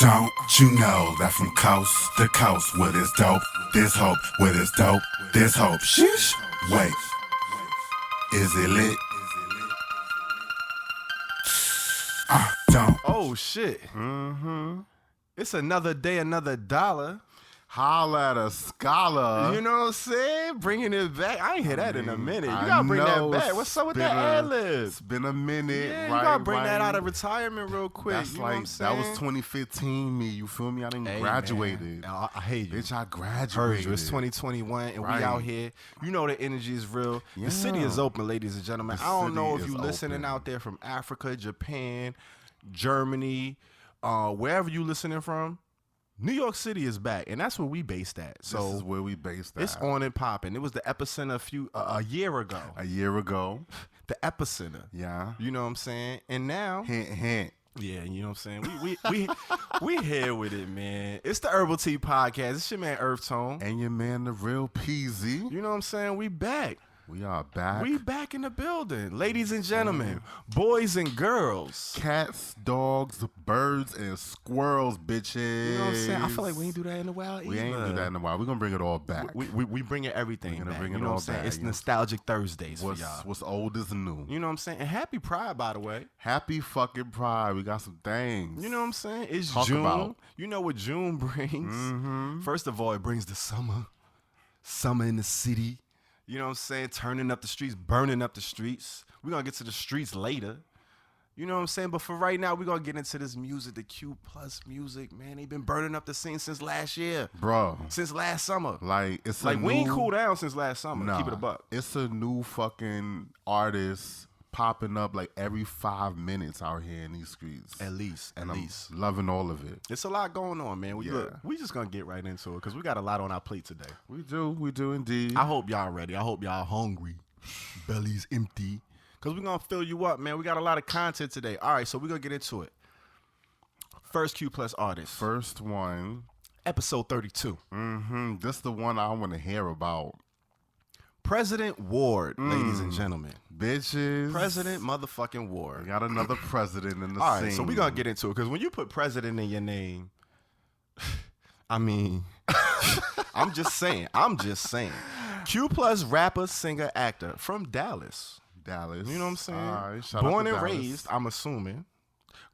Don't you know that from coast to coast, where there's dope, there's hope, where there's dope, there's hope. Sheesh. Wait, is it lit? Don't. Oh shit. It's another day, another dollar. Holla at a scholar. You know what I'm saying? Bringing it back. I ain't hear that in a minute. You gotta bring that back. What's up with that ad-lib? It's been a minute. Yeah, right, you gotta bring right. that out of retirement real quick. That's you know like, what I'm saying? that was 2015 me. You feel me? I didn't graduated. I hate you. Bitch, I graduated. Heard you. It's 2021 and we out here. You know the energy is real. Yeah. The city is open, ladies and gentlemen. The I don't know if city you is listening open. out there from Africa, Japan, Germany, wherever you listening from. New York City is back, and that's where we based at. So this is where we based that. it's on and popping. It was the epicenter a year ago. A year ago. The epicenter. Yeah. You know what I'm saying? And now, Hint, hint. yeah, you know what I'm saying? We here with it, man. It's the Herbal Tea Podcast. It's your man EarthTone. And your man, the real PZ. You know what I'm saying? We back. We are back. We back in the building. Ladies and gentlemen, boys and girls. Cats, dogs, birds, and squirrels, bitches. You know what I'm saying? I feel like we ain't do that in a while either. We ain't do that in a while. We're going to bring it all back. We bringing everything We're gonna back. bring You it know all what I'm saying? back, It's yeah. Nostalgic Thursdays for y'all. What's old is new. You know what I'm saying? And happy Pride, by the way. Happy fucking Pride. We got some things. You know what I'm saying? It's Talk June. about. You know what June brings? Mm-hmm. First of all, it brings the summer. Summer in the city. You know what I'm saying? Turning up the streets, burning up the streets. We're going to get to the streets later. You know what I'm saying? But for right now, we're going to get into this music, the Q plus music. Man, they've been burning up the scene since last year. Bro. Since last summer. Like, it's Like, a we ain't new- cooled down since last summer. Nah, Keep it a buck. It's a new fucking artist popping up like every 5 minutes out here in these streets. At least. And I'm loving all of it. It's a lot going on, man. Yeah. We just going to get right into it because we got a lot on our plate today. We do indeed. I hope y'all ready. I hope y'all hungry. Belly's empty. Because we're going to fill you up, man. We got a lot of content today. All right, so we're going to get into it. First Q plus artist. First one. Episode 32. This the one I want to hear about. President Ward, ladies and gentlemen. Bitches. President motherfucking We Ward. got another president in the All scene. right, so we're going to get into it. Because when you put president in your name, I mean, I'm just saying. Q plus rapper, singer, actor from Dallas. Dallas. You know what I'm saying? All right, shout out Born to and Dallas. raised, I'm assuming.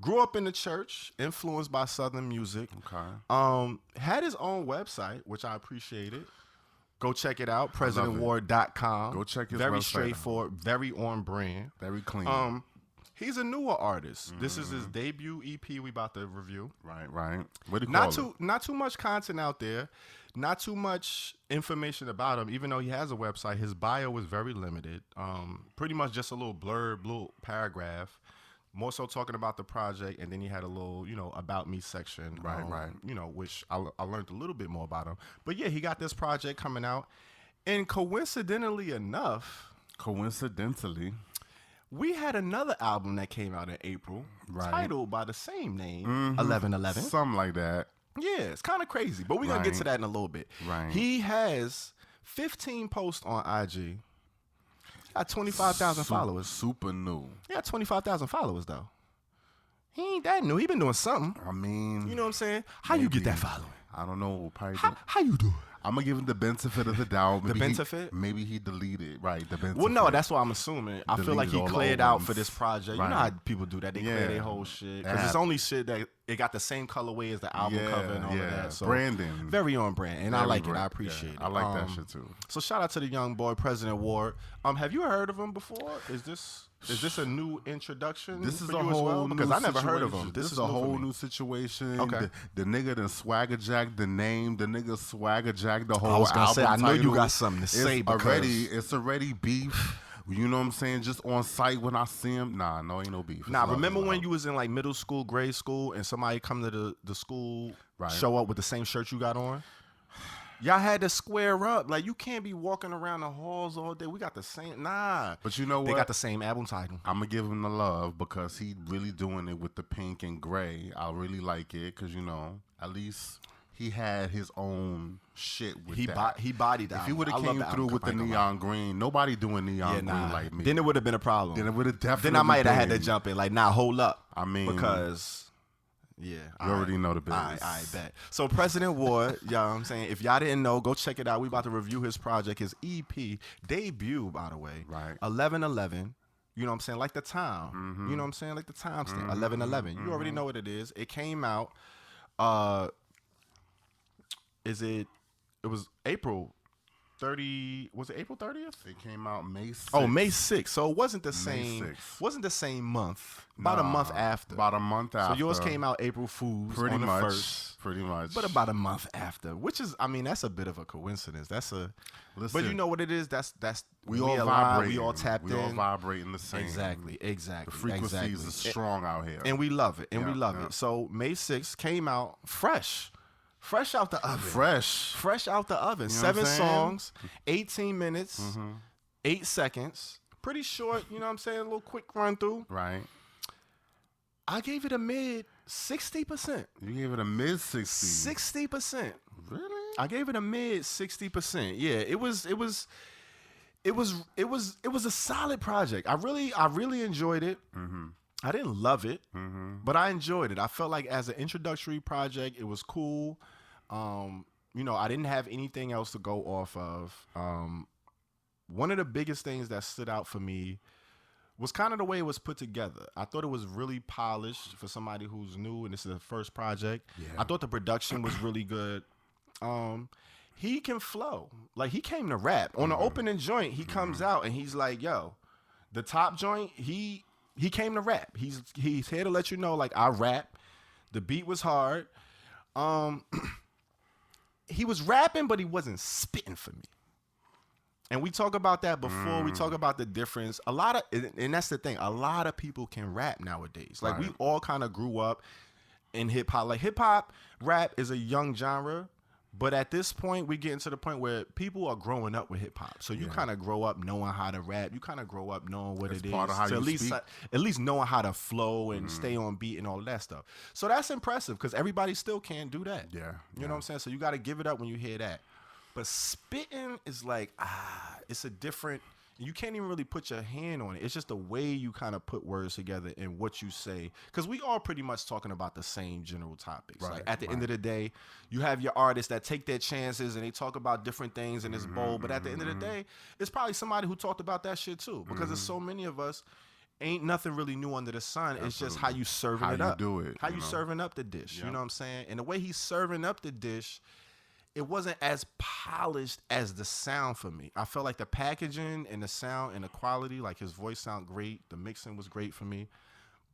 Grew up in the church, influenced by Southern music. Okay. Had his own website, which I appreciated. Go check it out, I love it. presidentward.com. Go check his Very website. straightforward, very on brand. Very clean. He's a newer artist. This is his debut EP we about to review. Right. What do you call it? Not too much content out there. Not too much information about him, even though he has a website. His bio was very limited. Pretty much just a little blurb, little paragraph. More so talking about the project, and then he had a little, about me section. Right. Which I learned a little bit more about him. But yeah, he got this project coming out. And coincidentally enough, we had another album that came out in April, titled by the same name, 1111. Something like that. Yeah, it's kind of crazy, but we're going to get to that in a little bit. Right. He has 15 posts on IG. Got 25,000 followers. Super new. He got 25,000 followers, though. He ain't that new. He been doing something. I mean, You know what I'm saying? How you get that following? I don't know. Probably How you do it? I'm going to give him the benefit of the doubt. The benefit? Maybe he deleted. Right, the benefit. Well, no, that's what I'm assuming. I feel like he Deleted all the cleared old out ones. for this project. Right. You know how people do that. They clear Yeah. their whole shit. That Because it's happens. only shit that it got the same colorway as the album cover and all of that. So Branding. Very on brand. And I Very like it. brand. I appreciate it. I like that shit too. So shout out to the young boy, President Ward. Have you heard of him before? Is this a new introduction? This is for a you as whole well? new Because I never heard of him. situation. This is a new for whole me. new situation. Okay. The nigga done swagger jack the name. The nigga swagger jack the whole I was gonna say, album I know you title. got something to say because It's already beef. You know what I'm saying? Just on site when I see him. Nah, no, ain't no beef. It's Nah, love, remember it's when love. you was in like middle school, grade school, and somebody come to the school, Right. show up with the same shirt you got on? Y'all had to square up. Like, you can't be walking around the halls all day. We got the same. Nah. But you know They what? got the same album title. I'm going to give him the love because he really doing it with the pink and gray. I really like it because, at least he had his own shit with He that. he bodied that. If he would have came through with the neon green, nobody doing neon green like me. Then it would have been a problem. Then it would have definitely Then I might have had to been. jump in. Like, nah, hold up. I mean, because Yeah. You already know the business. I bet. So President Ward, you know what I'm saying? If y'all didn't know, go check it out. We about to review his project, his EP, debut, by the way. Right. 11/11. You know what I'm saying? Like the time. You know what I'm saying? Like the time stamp. 11/11. You already know what it is. It came out. It was April 30. Was it April 30th? It came out May 6th. Oh, May 6th. So it wasn't the May same. 6th. Wasn't the same month. About a month after. About a month after. So yours came out April Fool's pretty on the much. 1st. Pretty much. But about a month after, which is, I mean, that's a bit of a coincidence. Listen, but you know what it is? That's we all aligned, vibrate. we all tapped in. We all vibrating the same. Exactly. The frequencies are strong out here. And we love it. We love it. So May 6th came out fresh out the oven. Fresh out the oven. You know 7 what I'm saying? songs, 18 minutes, 8 seconds. Pretty short, you know what I'm saying? A little quick run through. Right. I gave it a mid 60%. You gave it a mid 60. 60%. Really? I gave it a mid 60%. Yeah, it was a solid project. I really enjoyed it. I didn't love it, but I enjoyed it. I felt like as an introductory project, it was cool. You know, I didn't have anything else to go off of. One of the biggest things that stood out for me was kind of the way it was put together. I thought it was really polished for somebody who's new, and this is the first project. Yeah. I thought the production was really good. He can flow. Like, he came to rap. On the opening joint, he comes out and he's like, yo, the top joint, he came to rap. He's here to let you know, like, I rap. The beat was hard. He was rapping, but he wasn't spitting for me. And we talk about that before. We talk about the difference. And that's the thing. A lot of people can rap nowadays. Like, we all kind of grew up in hip hop. Like, hip hop rap is a young genre, but at this point, we're getting to the point where people are growing up with hip hop. So you kind of grow up knowing how to rap. You kind of grow up knowing what it is. Part of how you speak. At least knowing how to flow and stay on beat and all of that stuff. So that's impressive because everybody still can't do that. Yeah. You know what I'm saying? So you got to give it up when you hear that. But spitting is like, it's a different, you can't even really put your hand on it. It's just the way you kind of put words together and what you say. Because we all pretty much talking about the same general topics. Like, at the end of the day, you have your artists that take their chances and they talk about different things and it's bold. But at the end of the day, it's probably somebody who talked about that shit too. Because there's so many of us, ain't nothing really new under the sun. It's just how you serving it up. How you do it. How you serving up the dish. You know what I'm saying? And the way he's serving up the dish, it wasn't as polished as the sound for me. I felt like the packaging and the sound and the quality, like his voice sounded great. The mixing was great for me.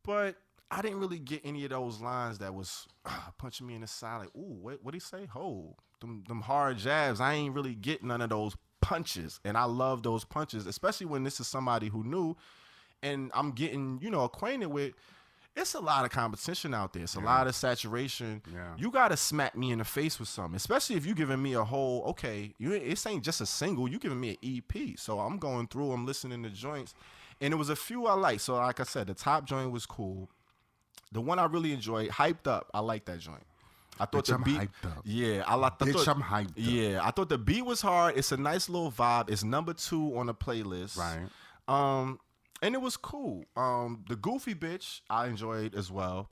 But I didn't really get any of those lines that was punching me in the side. Like, ooh, what'd he say? Ho, them hard jabs. I ain't really getting none of those punches. And I love those punches, especially when this is somebody who knew and I'm getting, acquainted with. It's a lot of competition out there. It's a lot of saturation. Yeah. You got to smack me in the face with something, especially if you giving me a whole, it ain't just a single. You giving me an EP. So I'm going through, I'm listening to joints. And it was a few I liked. So like I said, the top joint was cool. The one I really enjoyed, Hyped Up, I like that joint. I thought I'm hyped up. Yeah, I'm hyped up. Yeah, I thought the beat was hard. It's a nice little vibe. It's number 2 on the playlist. Right. And it was cool. The Goofy Bitch, I enjoyed as well.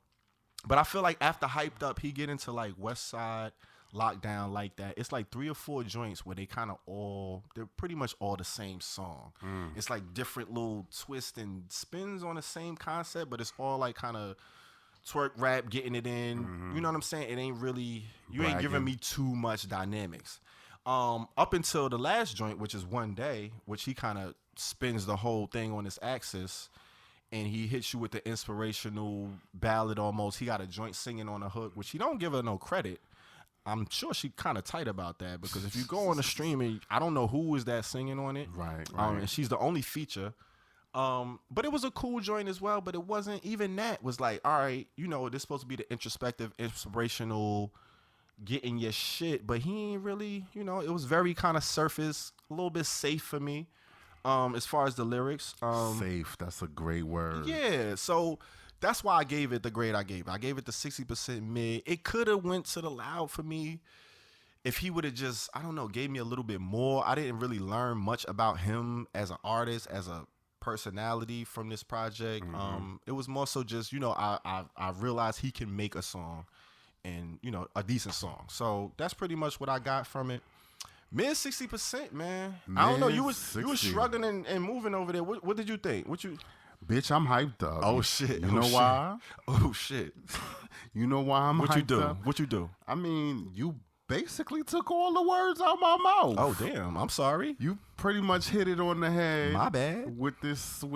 But I feel like after Hyped Up, he get into like West Side, Lockdown, like that. It's like 3 or 4 joints where they're pretty much all the same song. It's like different little twists and spins on the same concept, but it's all like kind of twerk rap, getting it in. You know what I'm saying? It ain't really, ain't giving me too much dynamics. Up until the last joint, which is One Day, which he kind of spins the whole thing on its axis, and he hits you with the inspirational ballad almost. He got a joint singing on a hook, which he don't give her no credit. I'm sure she kind of tight about that, because if you go on the streaming, I don't know who is that singing on it. Right. And she's the only feature. But it was a cool joint as well, but it wasn't, even that was like, all right, this supposed to be the introspective, inspirational, getting your shit, but he ain't really, it was very kind of surface, a little bit safe for me. As far as the lyrics, safe. That's a great word. Yeah, so that's why I gave it the grade I gave. I gave it the 60% mid. It could have went to the loud for me if he would have just, I don't know, gave me a little bit more. I didn't really learn much about him as an artist, as a personality from this project. It was more so just, I realized he can make a song and, a decent song. So that's pretty much what I got from it. Mid 60%, man. I don't know. You was shrugging and moving over there. What did you think? Bitch, I'm hyped up. Oh shit. You know why? Oh shit. You know why I'm hyped up? What you do? I mean, you basically took all the words out my mouth. Oh damn. I'm sorry. You pretty much hit it on the head. My bad. With this EP.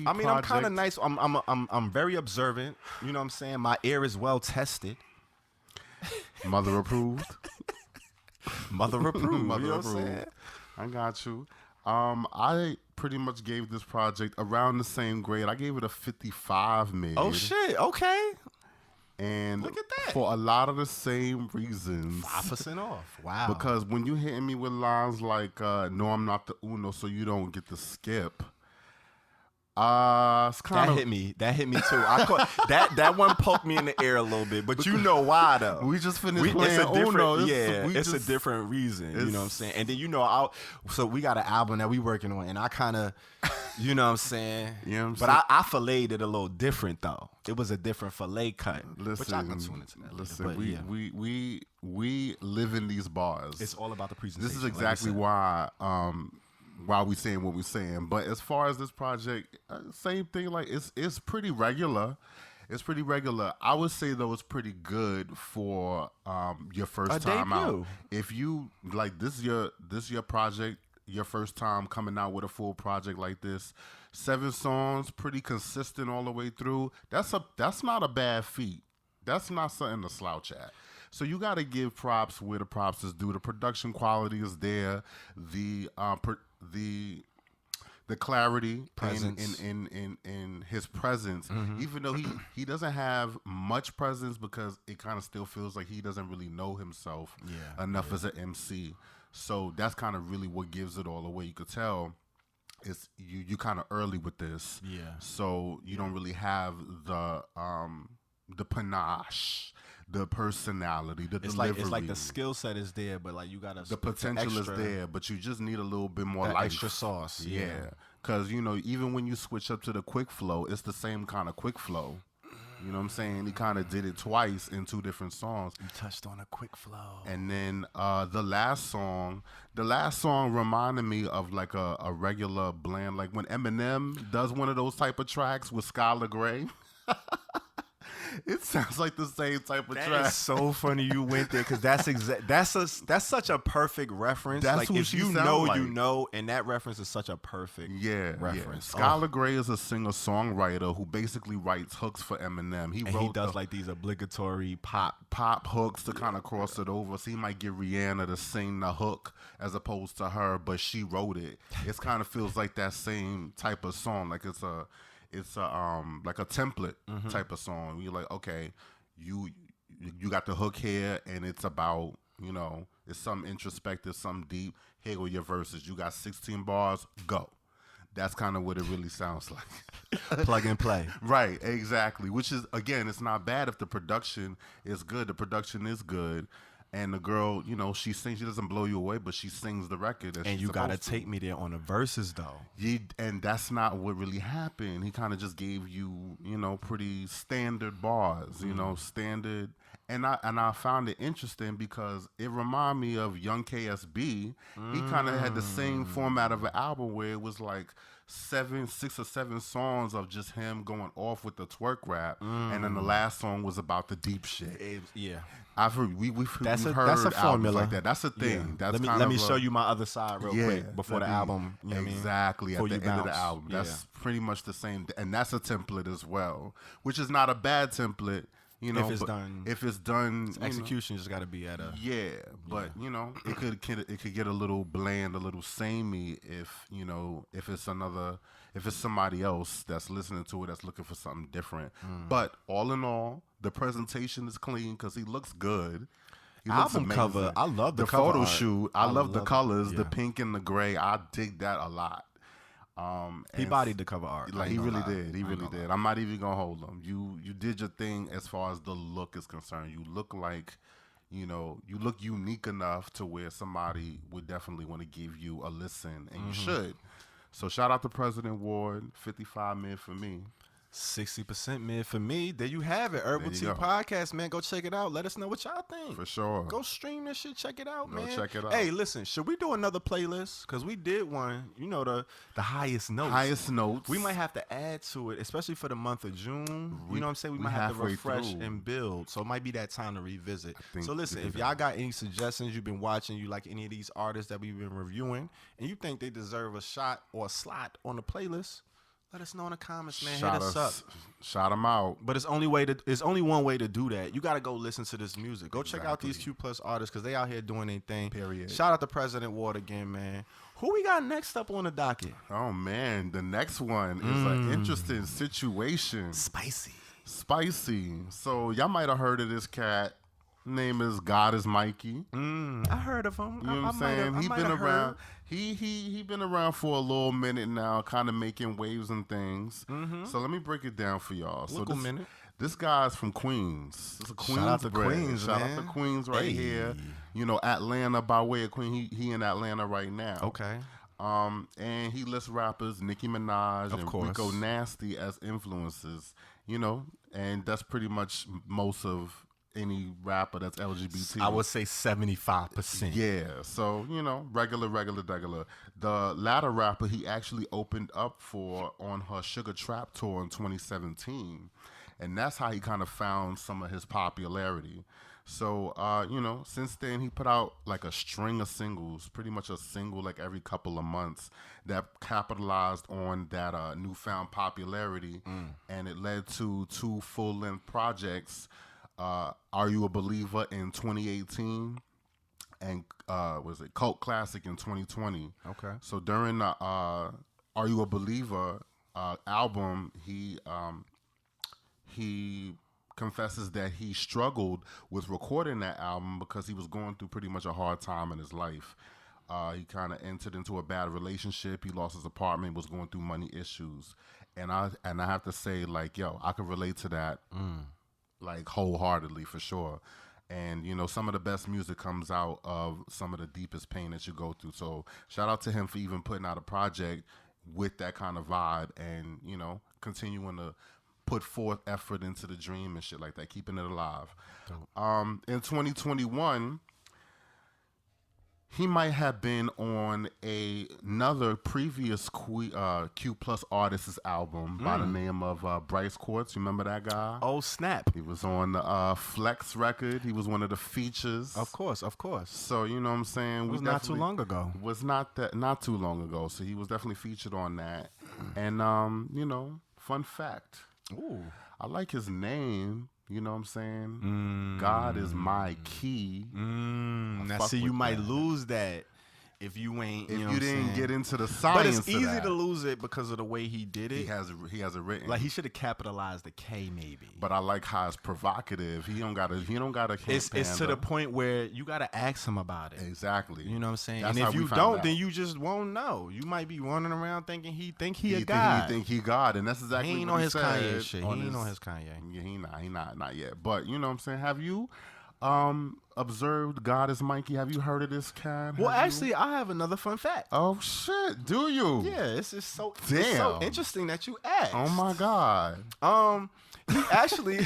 I mean, I'm kind of nice. I'm very observant. You know what I'm saying? My ear is well tested. Mother approved. Mother approved. Mother you know approved. What I'm saying? I got you. I pretty much gave this project around the same grade. I gave it a 55 mid. Oh shit. Okay. And look at that. For a lot of the same reasons. 5% off. Wow. Because when you hitting me with lines like, no, I'm not the Uno, so you don't get to skip. It's kind of that hit me too. I caught that one poked me in the air a little bit, but you know why though? We just finished playing Uno. It's a different reason. You know what I'm saying? And then so we got an album that we working on, and I kind of, you know what I'm saying? But I filleted it a little different though. It was a different fillet cut. Listen, which I can tune into that. Listen, later, we live in these bars. It's all about the presentation. This is exactly why we saying what we're saying. But as far as this project, same thing. Like it's pretty regular. It's pretty regular. I would say though it's pretty good for your first time out. If you like this is your project, your first time coming out with a full project like this. 7 songs, pretty consistent all the way through. That's not a bad feat. That's not something to slouch at. So you got to give props where the props is due. The production quality is there. The clarity in his presence, even though he doesn't have much presence because it kind of still feels like he doesn't really know himself enough as an MC. So that's kind of really what gives it all away. You could tell it's you kind of early with this. Yeah. So you don't really have the panache, the personality, the delivery. It's like the skill set is there, but like you gotta the potential is there, but you just need a little bit more life. Extra sauce. Yeah. Because even when you switch up to the quick flow, it's the same kind of quick flow. You know what I'm saying? He kind of did it twice in 2 different songs. You touched on a quick flow. And then the last song reminded me of like a regular blend, like when Eminem does one of those type of tracks with Skylar Grey. It sounds like the same type of track. That's so funny you went there because that's such a perfect reference. That's like who if she you sound know, like. you know, and that reference is such a perfect reference. Yeah. Skylar Grey is a singer-songwriter who basically writes hooks for Eminem. He does like these obligatory pop hooks to kind of cross it over. So he might get Rihanna to sing the hook as opposed to her, but she wrote it. It kind of feels like that same type of song. Like it's like a template type of song. You're like, okay, you got the hook here, and it's about, it's some introspective, some deep. Here go your verses. You got 16 bars. Go. That's kind of what it really sounds like. Plug and play. Right, exactly. Which is, again, it's not bad if the production is good. The production is good. And the girl, she sings. She doesn't blow you away, but she sings the record. And you got to take me there on the verses, though. And that's not what really happened. He kind of just gave you, pretty standard bars, standard. And I found it interesting because it reminded me of Young KSB. He kind of had the same format of an album where it was like 6 or 7 songs of just him going off with the twerk rap, and then the last song was about the deep shit. I've heard we've heard that's a formula like that. That's a thing. Yeah. That's let me show you my other side real quick before the album. Exactly at the end of the album. That's pretty much the same, and that's a template as well, which is not a bad template. If it's done, execution just got to be at a but it could get a little bland, a little samey if it's somebody else that's listening to it that's looking for something different. But all in all, the presentation is clean because he looks good. Album cover, I love the photo art. shoot. I love the colors, the pink and the gray. I dig that a lot. He bodied the cover art. Like he really did. He really did. I'm not even gonna hold him. You did your thing as far as the look is concerned. You look like, you look unique enough to where somebody would definitely want to give you a listen, and you should. So shout out to President Ward, 55 mid for me. 60% mid for me. There you have it. Herbal Tea Podcast, man. Go check it out. Let us know what y'all think. For sure. Go stream this shit. Check it out, man. Go check it out. Hey, listen, should we do another playlist? Because we did one, you know, the highest notes. Highest notes. We might have to add to it, especially for the month of June. You know what I'm saying? We might have to refresh and build. So it might be that time to revisit. So listen, if y'all got any suggestions, you've been watching, you like any of these artists that we've been reviewing, and you think they deserve a shot or a slot on the playlist, let us know in the comments, man. Hit us up. Shout them out. But it's only one way to do that. You got to go listen to this music. Go check out these Q+ artists because they out here doing their thing. Period. Shout out to President Ward again, man. Who we got next up on the docket? Oh, man. The next one is an interesting situation. Spicy. So y'all might have heard of this cat. Name is Godismikey. I heard of him. You know what I'm saying? He been around. He been around for a little minute now, kind of making waves and things. So let me break it down for y'all. This guy's from Queens. This is Queens. Shout out to Queens, Shout out to Queens here. You know, Atlanta by way of Queen. He in Atlanta right now. Okay. And he lists rappers Nicki Minaj and Rico Nasty as influences. You know, and that's pretty much most of any rapper that's LGBT. I would say 75%. Yeah, so, you know, regular. The latter rapper he actually opened up for on her Sugar Trap tour in 2017. And that's how he kind of found some of his popularity. So, you know, since then he put out like a string of singles, pretty much a single like every couple of months that capitalized on that newfound popularity. And it led to 2 full-length projects. Are You a Believer in 2018 and Cult Classic in 2020. Okay. So during the Are You a Believer album, he confesses that he struggled with recording that album because he was going through pretty much a hard time in his life. He kind of entered into a bad relationship. He lost his apartment, was going through money issues. And I have to say, like, yo, I could relate to that. Like wholeheartedly for sure. And you know, some of the best music comes out of some of the deepest pain that you go through. So shout out to him for even putting out a project with that kind of vibe and, you know, continuing to put forth effort into the dream and shit like that, keeping it alive. In 2021, he might have been on another previous Q+ artist's album by the name of Bryce Quartz. You remember that guy? Oh, snap. He was on the Flex record. He was one of the features. Of course. So, you know what I'm saying? It was not too long ago. Was not too long ago. So he was definitely featured on that. And, you know, fun fact. Ooh. I like his name. You know what I'm saying? God is my key. Now, see, you might lose that if you ain't. If you know you didn't get into the science, but it's easy to lose it because of the way he did it. He has it written. Like he should have capitalized the K, maybe. But I like how it's provocative. He don't gotta. It's to the point where you gotta ask him about it. Exactly. You know what I'm saying? That's and if you don't, then you just won't know. You might be running around thinking he a god. He think he God, and that's exactly he ain't what on he his said. Kanye shit. He ain't on his Kanye. Yeah, he not yet. But you know what I'm saying? Have you observed Godismikey? Have you heard of this cat? Well, actually, I have another fun fact. Oh shit! Do you? Yeah, it's just so interesting that you asked. Oh my god. He actually,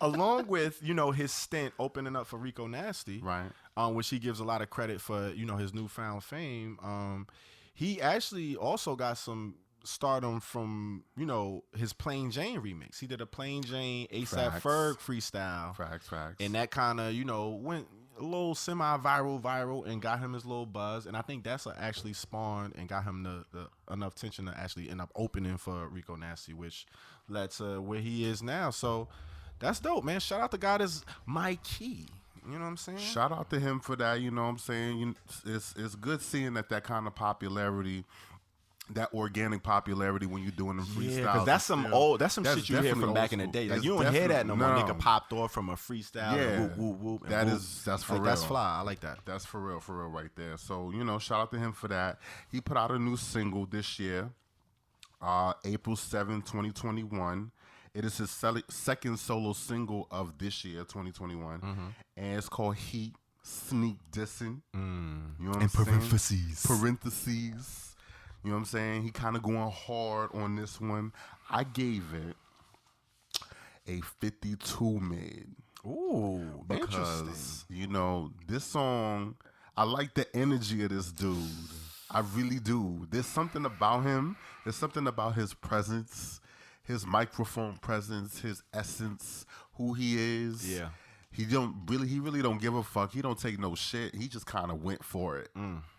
along with, you know, his stint opening up for Rico Nasty, right? Which he gives a lot of credit for, you know, his newfound fame. He actually also got some stardom from, you know, his Plain Jane remix. He did a Plain Jane ASAP Ferg freestyle. Facts. And that kind of, you know, went a little semi-viral and got him his little buzz. And I think that's what actually spawned and got him the enough tension to actually end up opening for Rico Nasty, which led to where he is now. So that's dope, man. Shout out to Godismikey. You know what I'm saying? Shout out to him for that. You know what I'm saying? It's good seeing that kind of popularity, that organic popularity when you're doing them freestyles. Yeah, because that's some shit you hear from back in the day. Like, you don't hear that no more. Nigga popped off from a freestyle. Yeah, and whoop, whoop, and that's for real. That's fly. I like that. That's for real right there. So, you know, shout out to him for that. He put out a new single this year, April 7, 2021. It is his second solo single of this year, 2021. And it's called Heat Sneak Dissing. You know what I'm saying? Parentheses. You You know what I'm saying? He kind of going hard on this one. I gave it a 52 mid. Ooh, Because, interesting. you know, this song, I like the energy of this dude. I really do. There's something about him. There's something about his presence, his microphone presence, his essence, who he is. Yeah. He really don't give a fuck. He don't take no shit. He just kind of went for it.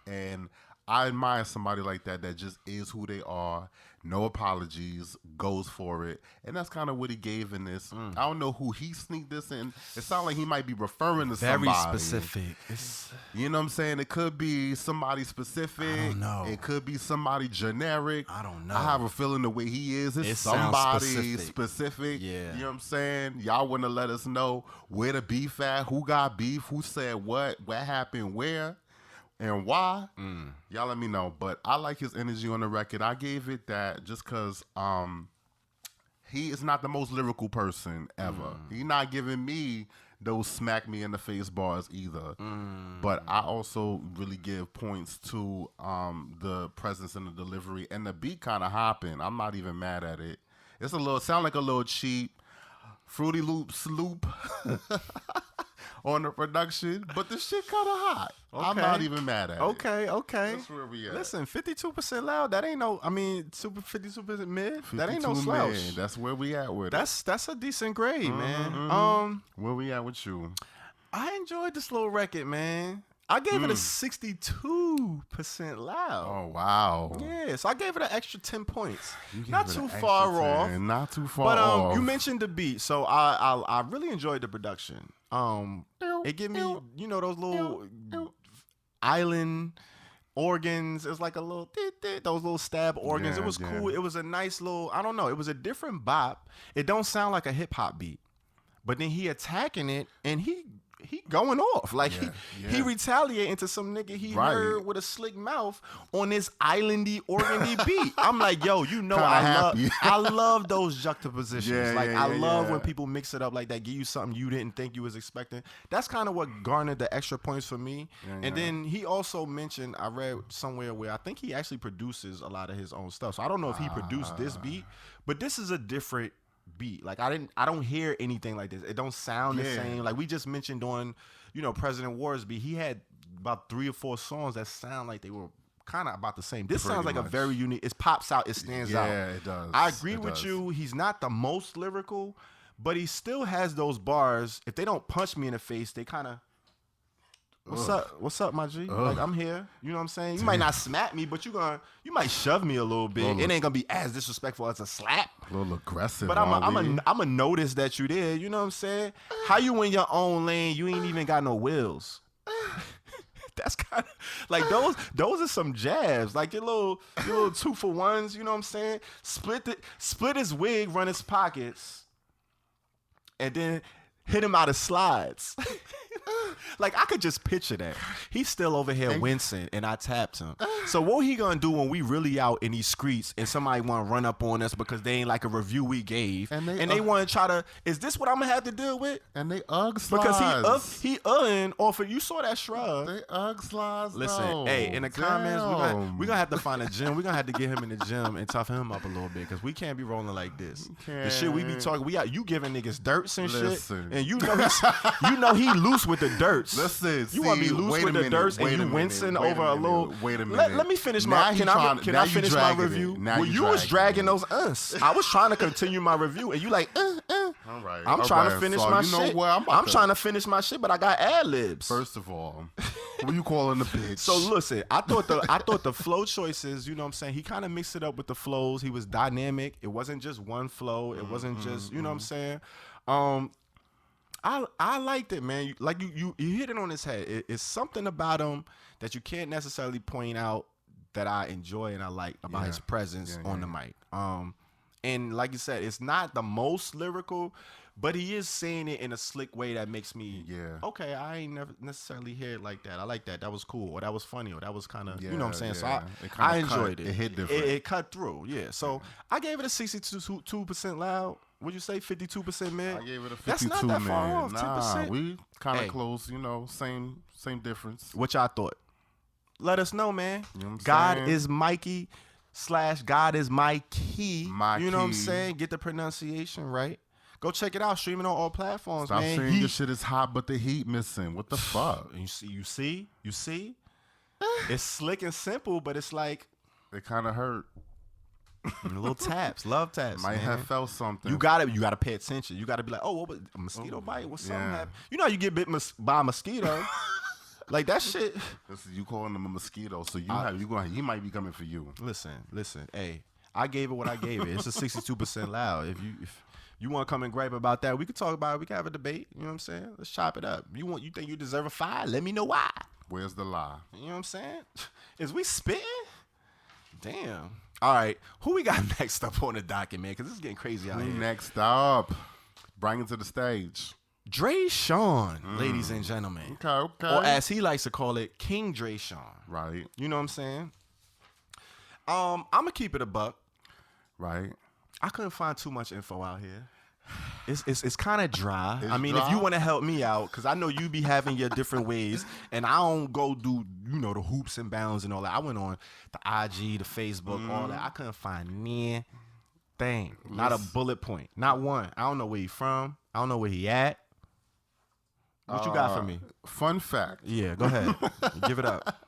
And I admire somebody like that just is who they are. No apologies, goes for it. And that's kind of what he gave in this. I don't know who he sneaked this in. It sounds like he might be referring to Very somebody. specific. It's, You know what I'm saying? It could be somebody specific. I don't know. It could be somebody generic. I don't know. I have a feeling the way he is It sounds somebody specific. specific. Yeah. You know what I'm saying? Y'all want to let us know where the beef at, who got beef, who said what happened where, and why. Y'all let me know. But I like his energy on the record. I gave it that just because he is not the most lyrical person ever. He not giving me those smack me in the face bars either. But I also really give points to the presence and the delivery, and the beat kind of hopping. I'm not even mad at it. It's sound like a little cheap Fruity Loops loop on the production, but the shit kind of hot. I'm Okay. not even mad at it. okay. That's where we at. Listen, 52% loud. That ain't no. I mean, 52% mid. That ain't no 52 slouch. man. That's where we at with it. That's a decent grade, man. Where we at with you? I enjoyed this little record, man. I gave it a 62% loud. Oh wow. Yeah, so I gave it an extra 10 points. You gave Not it too an far extra off. 10. Not too far But off. you mentioned the beat, so I really enjoyed the production. It gave me, you know, those little island organs. It was like a little those little stab organs. Yeah, It was yeah. cool. It was a nice little, I don't know, it was a different bop. It don't sound like a hip hop beat. But then he attacking it and he going off. Like he yeah. retaliating to some nigga he Right. heard with a slick mouth on this islandy organdy beat. I'm like, yo, you know Kinda I happy. love those juxtapositions. Yeah, like yeah, I yeah, love yeah. when people mix it up like that, give you something you didn't think you was expecting. That's kind of what garnered the extra points for me. And then he also mentioned, I read somewhere where I think he actually produces a lot of his own stuff. So I don't know if he produced this beat, but this is a different beat. Like I don't hear anything like this. It don't sound the Yeah. same. Like we just mentioned on, you know, President Wars beat, he had about 3 or 4 songs that sound like they were kind of about the same. This sounds like Pretty a much. very unique. It pops out. It stands out. Yeah, it does. I agree It with does. you. He's not the most lyrical, but he still has those bars. If they don't punch me in the face, they kind of. What's up? What's up, my G? Like I'm here. You know what I'm saying? You might not smack me, but you might shove me a little bit. It ain't gonna be as disrespectful as a slap. A little aggressive. But I'm a notice that you there. You know what I'm saying? How you in your own lane? You ain't even got no wheels. That's kind of like those are some jabs. Like your little 2-for-1s. You know what I'm saying? Split his wig, run his pockets, and then hit him out of slides. Like I could just picture that. He's still over here wincing, and I tapped him. So what he gonna do when we really out in these streets and somebody want to run up on us because they ain't like a review we gave, And and they they want to try to? Is this what I'm gonna have to deal with? And they Ugg slides. Because he off of you saw that shrug. They Ugg slides. Listen, though. hey, in the comments, Damn. we're gonna have to find a gym. We're gonna have to get him in the gym and toughen him up a little bit because we can't be rolling like this. The shit we be talking, you giving niggas dirts and Listen. shit, and you know he loose with the dirts. Listen, you want to be loose with the dirts and you wincing over a little. Wait a minute. Let me finish Now my. he Can I now you finish my dragging review? it. Now Well, you was dragging dragging it. those I was trying to continue my review, and you like. All right. I'm all trying to right, finish so my you know shit. what? I'm trying to finish my shit, but I got ad libs. First of all, what you calling the bitch? So listen, I thought the flow choices, you know what I'm saying? He kind of mixed it up with the flows. He was dynamic. It wasn't just one flow. It wasn't just, you know what I'm saying? I liked it, man. Like you hit it on his head. It's something about him that you can't necessarily point out that I enjoy and I like about his presence on the mic. And like you said, it's not the most lyrical, but he is saying it in a slick way that makes me, okay, I ain't never necessarily hear it like that. I like that. That was cool. Or that was funny. Or that was kind of, you know what I'm saying? So I enjoyed it. It hit different. It cut through, yeah. So I gave it a 62% loud. Would you say 52% mid? I gave it a 52 That's not that far off, 10%. We kind of close, you know, same difference. What y'all thought? Let us know, man. You know what I'm God saying? is Mikey. Godismikey. My You know what I'm key. saying? Get the pronunciation right. Go check it out. Streaming on all platforms, Stop man. saying this shit is hot, but the heat missing. What the fuck? You see? It's slick and simple, but it's like It kind of hurt. little taps, love taps. Might man. have felt something. You gotta pay attention. You gotta be like, oh, what was a mosquito bite? What's something yeah. happened? You know how you get bit by a mosquito. Like that shit. Listen, you calling him a mosquito, so he might be coming for you. Listen. Hey, I gave it what I gave it. It's a 62% loud. If you want to come and gripe about that, we could talk about it. We can have a debate. You know what I'm saying? Let's chop it up. You think you deserve a 5? Let me know why. Where's the lie? You know what I'm saying? Is we spitting? Damn. All right. Who we got next up on the docket, man? Because this is getting crazy out here. Next up, bring it to the stage. Dreshon, ladies and gentlemen. Okay. Or as he likes to call it, King Dreshon. Right. You know what I'm saying? I'm going to keep it a buck. Right. I couldn't find too much info out here. It's kind of dry. It's I mean, dry? if you want to help me out, because I know you be having your different ways, and I don't go do, the hoops and bounds and all that. I went on the IG, the Facebook, all that. I couldn't find thing. Not a bullet point. Not one. I don't know where he from. I don't know where he at. What you got for me? Fun fact. Yeah, go ahead. Give it up.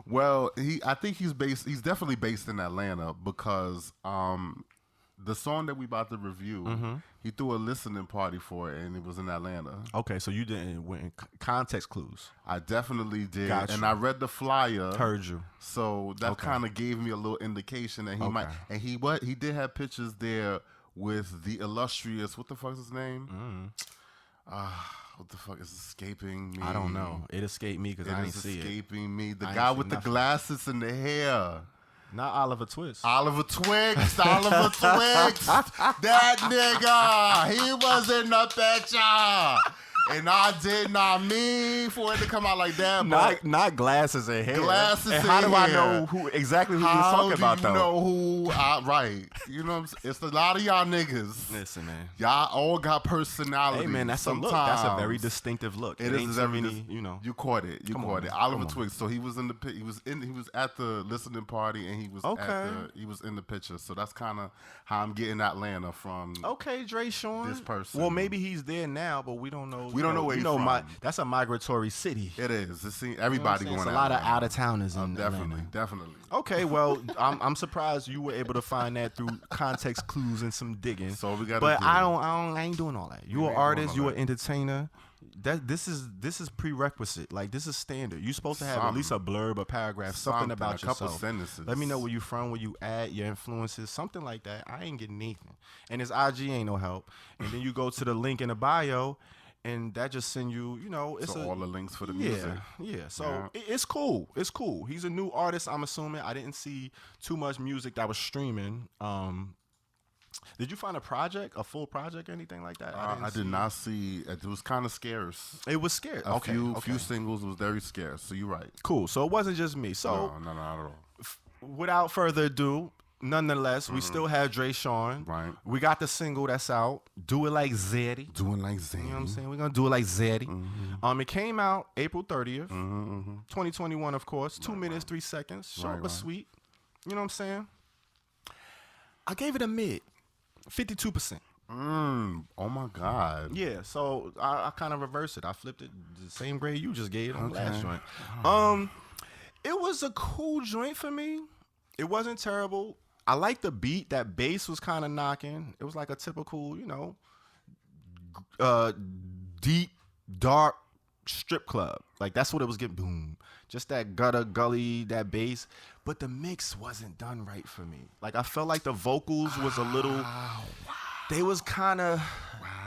Well, I think he's definitely based in Atlanta because the song that we about to review, he threw a listening party for it, and it was in Atlanta. Okay, so you didn't win context clues. I definitely did, Got and you. I read the flyer. Heard you. So that kind of gave me a little indication that he might. And he did have pictures there with the illustrious. What the fuck is his name? What the fuck is escaping me? I don't know. It escaped me because I didn't see it. Escaping me. The I guy ain't with see the nothing. glasses and the hair. Not Oliver Twist. Oliver Twixt. Oliver Twixt. That nigga. He was in the picture. And I did not mean for it to come out like that. But Not glasses and hair. Glasses and how and do I hair. know exactly who you was how talking do about, you though? know who? Right. You know what I'm saying? It's a lot of y'all niggas. Listen, man. Y'all all got personality. Hey, man, that's a look. That's a very distinctive look. It ain't is so very many, You caught it. You Come caught on, it. man. Oliver Come on. Twist. So he was in the he was at the listening party and he was he was in the picture. So that's kind of how I'm getting Atlanta from. Okay, Dreshon. This person. Well, maybe he's there now, but we don't know. We don't know where he's from. That's a migratory city. It is. Everybody You know what I'm saying? going. It's a lot of Atlanta. out of towners in Definitely, Atlanta. definitely. Okay, well, I'm surprised you were able to find that through context clues and some digging. So we got. But I ain't doing all that. You You an ain't artist. doing You all an entertainer. This is prerequisite. Like this is standard. You're supposed to have at least a blurb, a paragraph, something about a couple yourself. sentences. Let me know where you from, where you at, your influences, something like that. I ain't getting anything. And his IG ain't no help. And then you go to the link in the bio, and that just send you. It's So all the links for the yeah, music. yeah. So it's cool. It's cool. He's a new artist. I'm assuming. I didn't see too much music that was streaming. Did you find a full project, or anything like that? I did not see. It was kind of scarce. It was scarce. A few singles was very scarce. So you're right. Cool. So it wasn't just me. So No, not at all. without further adu, nonetheless, we still have Dreshon. Right. We got the single that's out. Do It Like Zeddy. Doing like Zane. You know what I'm saying? We're gonna do it like Zeddy. It came out April 30th, 2021, of course. 2 minutes, 3 seconds. Short but sweet. You know what I'm saying? I gave it a mid. 52%. Oh my God. Yeah, so I kind of reversed it. I flipped it the same grade you just gave on the last joint. It was a cool joint for me. It wasn't terrible. I liked the beat. That bass was kind of knocking. It was like a typical, deep, dark strip club. Like that's what it was getting. Boom. Just that gutter, gully, that bass. But the mix wasn't done right for me. Like I felt like the vocals was a little. They was kind of.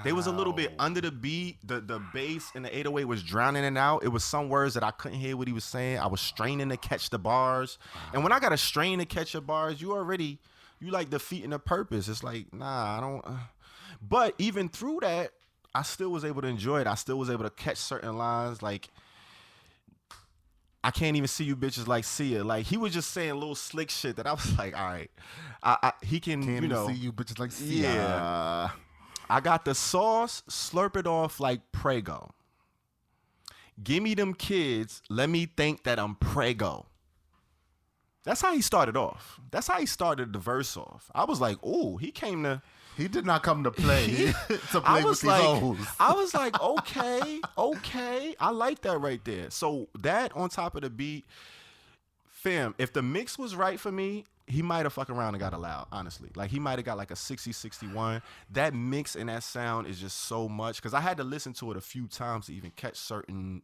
They was a little bit under the beat. The bass and the 808 was drowning it out. It was some words that I couldn't hear what he was saying. I was straining to catch the bars. And when I got to strain to catch your bars, you like defeating the purpose. It's like, nah, I don't. But even through that, I still was able to enjoy it. I still was able to catch certain lines. Like, I can't even see you bitches like see it. Like, he was just saying little slick shit that I was like, all right. He can, Can't even see you bitches like see yeah. I got the sauce, slurp it off like Prego. Give me them kids, let me think that I'm Prego. That's how he started off. That's how he started the verse off. I was like, ooh, he came to. He did not come to play to play with these hoes. I was like, okay, I like that right there. So that on top of the beat, fam, if the mix was right for me, he might have fucked around and got allowed, honestly. Like, he might have got like a 60, 61. That mix and that sound is just so much. Because I had to listen to it a few times to even catch certain,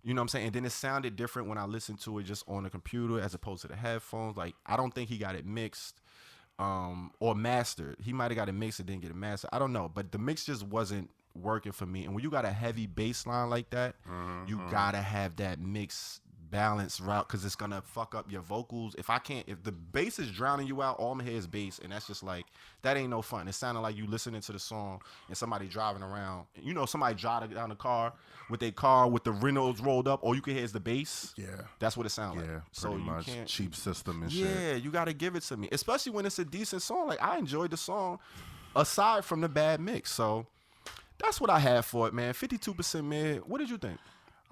you know what I'm saying? And then it sounded different when I listened to it just on the computer as opposed to the headphones. Like, I don't think he got it mixed or mastered. He might have got it mixed and didn't get it mastered. I don't know. But the mix just wasn't working for me. And when you got a heavy bass line like that, you got to have that mix balance route because it's gonna fuck up your vocals. If the bass is drowning you out, all I'm hear is bass, and that's just like, that ain't no fun. It sounded like you listening to the song and somebody driving around. You know, somebody driving down the car with their car with the windows rolled up. All you can hear is the bass. Yeah, that's what it sounds like. So you much can't, cheap system and shit. Yeah, you gotta give it to me, especially when it's a decent song. Like, I enjoyed the song aside from the bad mix. So that's what I had for it, man. 52% mid. What did you think?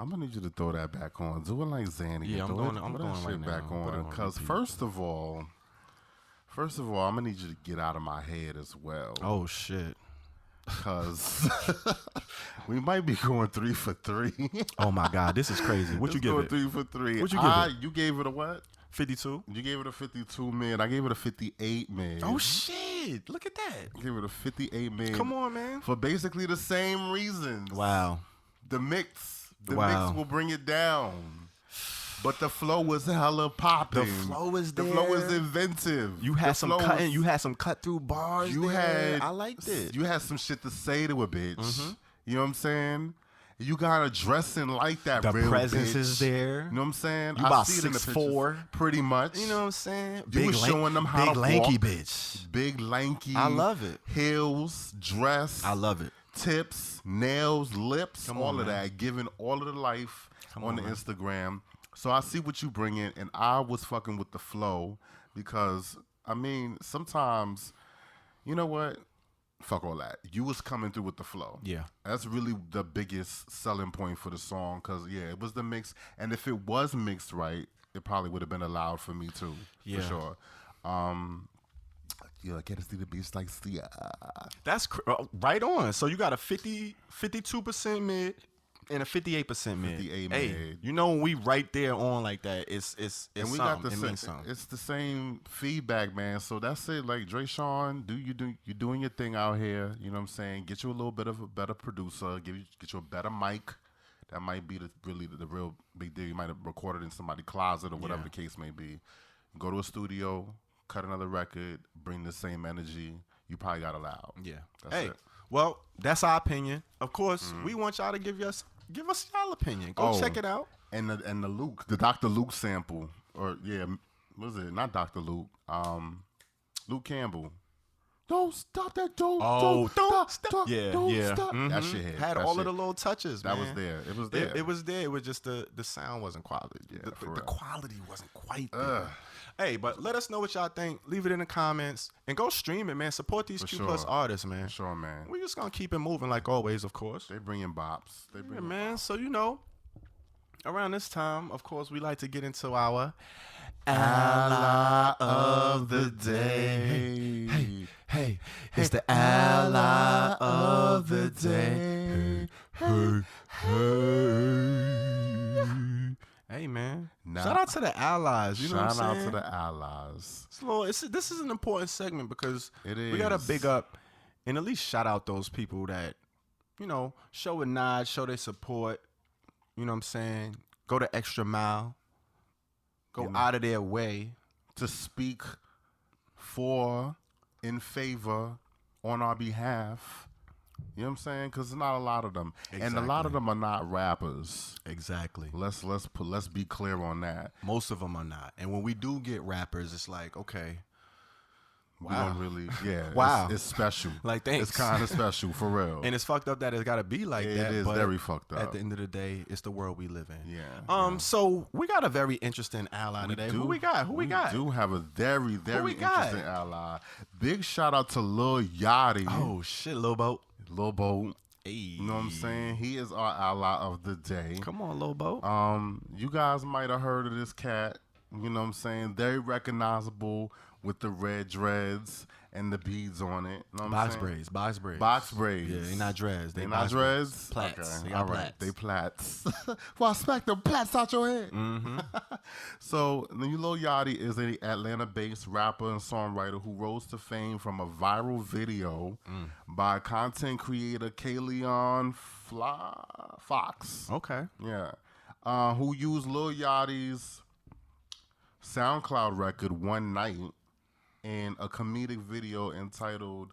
I'm gonna need you to throw that back on. Do it like Zanny. Yeah, I'm going right back now. on because first of all, I'm gonna need you to get out of my head as well. Oh shit. Because we might be going 3 for 3. Oh my God, this is crazy. What you give it? 3 for 3. What you give it? You gave it a what? 52. You gave it a 52 mid. I gave it a 58 mid. Oh shit! Look at that. I gave it a 58 mid. Come on, man. For basically the same reasons. Wow. The mix will bring it down. But the flow was hella popping. The flow is there. The flow was inventive. You had some cut through bars. I liked it. You had some shit to say to a bitch. You know what I'm saying? You got a dressing like that. The real presence bitch. is there. You know what I'm saying? You about see it in the 6'4", pretty much. You know what I'm saying? You was showing them how big to lanky walk. bitch. Big lanky. I love it. Heels, dress. I love it. Tips, nails, lips, all of man. that, giving all of the life on the Instagram. So I see what you bring in, and I was fucking with the flow because, I mean, sometimes, you know what? Fuck all that. You was coming through with the flow. Yeah. That's really the biggest selling point for the song because, yeah, it was the mix. And if it was mixed right, it probably would have been allowed for me too, for sure. Yeah, get to see the beats like That's right on. So you got a 52% mid and a 58% mid. 58 hey, mid. You know when we right there on like that, it's and we something. got the it means something. It's the same feedback, man. So that's it. Like Dreshon, you're doing your thing out here. You know what I'm saying? Get you a little bit of a better producer. Get you a better mic. That might be the real big deal. You might have recorded in somebody's closet or whatever the case may be. Go to a studio. Cut another record, bring the same energy. You probably got allowed. Yeah. That's it. Well, that's our opinion. Of course, we want y'all to give us y'all opinion. Go check it out. And the Dr. Luke sample, or what was it? Not Dr. Luke. Luke Campbell. Don't stop that. Don't stop. Yeah. Stop. That shit had all of the little touches. That man. was there. It was there. It was there. It was just the sound wasn't quality. Yeah, the quality wasn't quite there. Hey, but let us know what y'all think. Leave it in the comments. And go stream it, man. Support these Q+ artists, man. For sure, man. We're just going to keep it moving like always, of course. They bring in bops. Man. So, you know, around this time, of course, we like to get into our Ally of the Day. Hey. It's the Ally of the Day. Hey, man. Shout out to the allies. You know what I'm saying? Shout out to the allies. This is an important segment because we got to big up and at least shout out those people that, you know, show a nod, show their support. You know what I'm saying? Go the extra mile. Go out of their way. To speak for, in favor, on our behalf. You know what I'm saying? Because there's not a lot of them, and a lot of them are not rappers. Exactly. Let's be clear on that. Most of them are not, and when we do get rappers, it's like, okay, we don't really, wow, it's special. Like, thanks. It's kind of special for real. And it's fucked up that it's got to be like that. It is very fucked up. At the end of the day, it's the world we live in. Yeah. So we got a very interesting ally today. Who we got? We do have a very, very interesting ally. Big shout out to Lil Yachty. Oh shit, Lil Boat. Lil Boat. Hey. You know what I'm saying? He is our ally of the day. Come on, Lil Boat. You guys might have heard of this cat. You know what I'm saying? Very recognizable with the red dreads and the beads on it. You know what I'm Box saying? braids, box braids. Box braids. Yeah, they not dreads. They not box braids. dreads? Plaits. Okay. They got All right. plaits. They plaits. Well, I smack the plaits out your head. Mm-hmm. So, Lil Yachty is an Atlanta-based rapper and songwriter who rose to fame from a viral video by content creator Kaleon Fox. Okay. Yeah. Who used Lil Yachty's SoundCloud record One Night in a comedic video entitled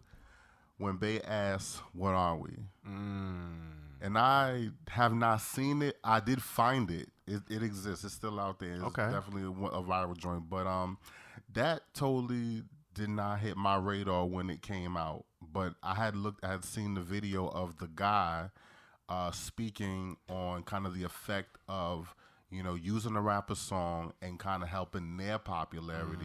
When They Ask, What Are We? And I have not seen it. I did find it. It exists. It's still out there. It's definitely a viral joint. But that totally did not hit my radar when it came out. But I had seen the video of the guy speaking on kind of the effect of, you know, using a rapper's song and kind of helping their popularity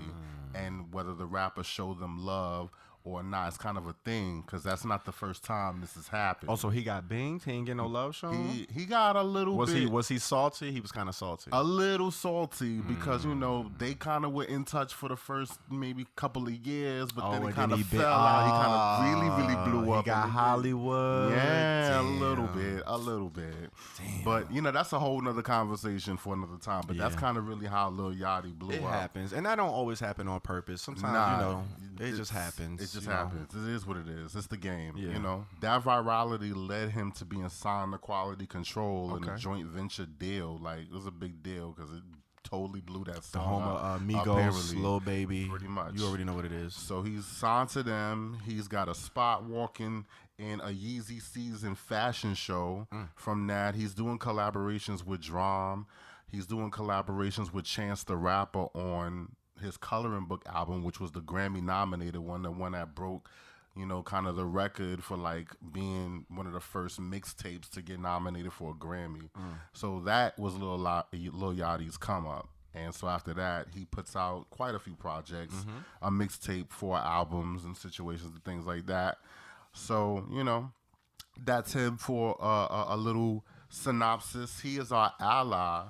and whether the rapper showed them love or not. It's kind of a thing because that's not the first time this has happened. Also, he got binged. He ain't get no love shown. He got a little bit. Was he salty? He was kind of salty. A little salty because, you know, they kind of were in touch for the first maybe couple of years, but then it kind of fell out. He kind of really blew up. He got Hollywood. Yeah, Damn. a little bit. Damn. But, you know, that's a whole nother conversation for another time. But that's kind of really how Lil Yachty blew up. It happens. And that don't always happen on purpose. Sometimes, you know, it just happens. It just happens. It is what it is. It's the game. Yeah. You know, that virality led him to being signed to Quality Control in a joint venture deal. Like, it was a big deal because it totally blew that song. The home of Migos, Lil Baby. Pretty much. You already know what it is. So he's signed to them. He's got a spot walking in a Yeezy Season fashion show. From that, he's doing collaborations with Drum. He's doing collaborations with Chance the Rapper on his Coloring Book album, which was the Grammy nominated one, the one that broke, you know, kind of the record for like being one of the first mixtapes to get nominated for a Grammy. So that was Lil Yachty's come up. And so after that, he puts out quite a few projects, a mixtape, 4 albums and situations and things like that. So, you know, that's him for a little synopsis. He is our ally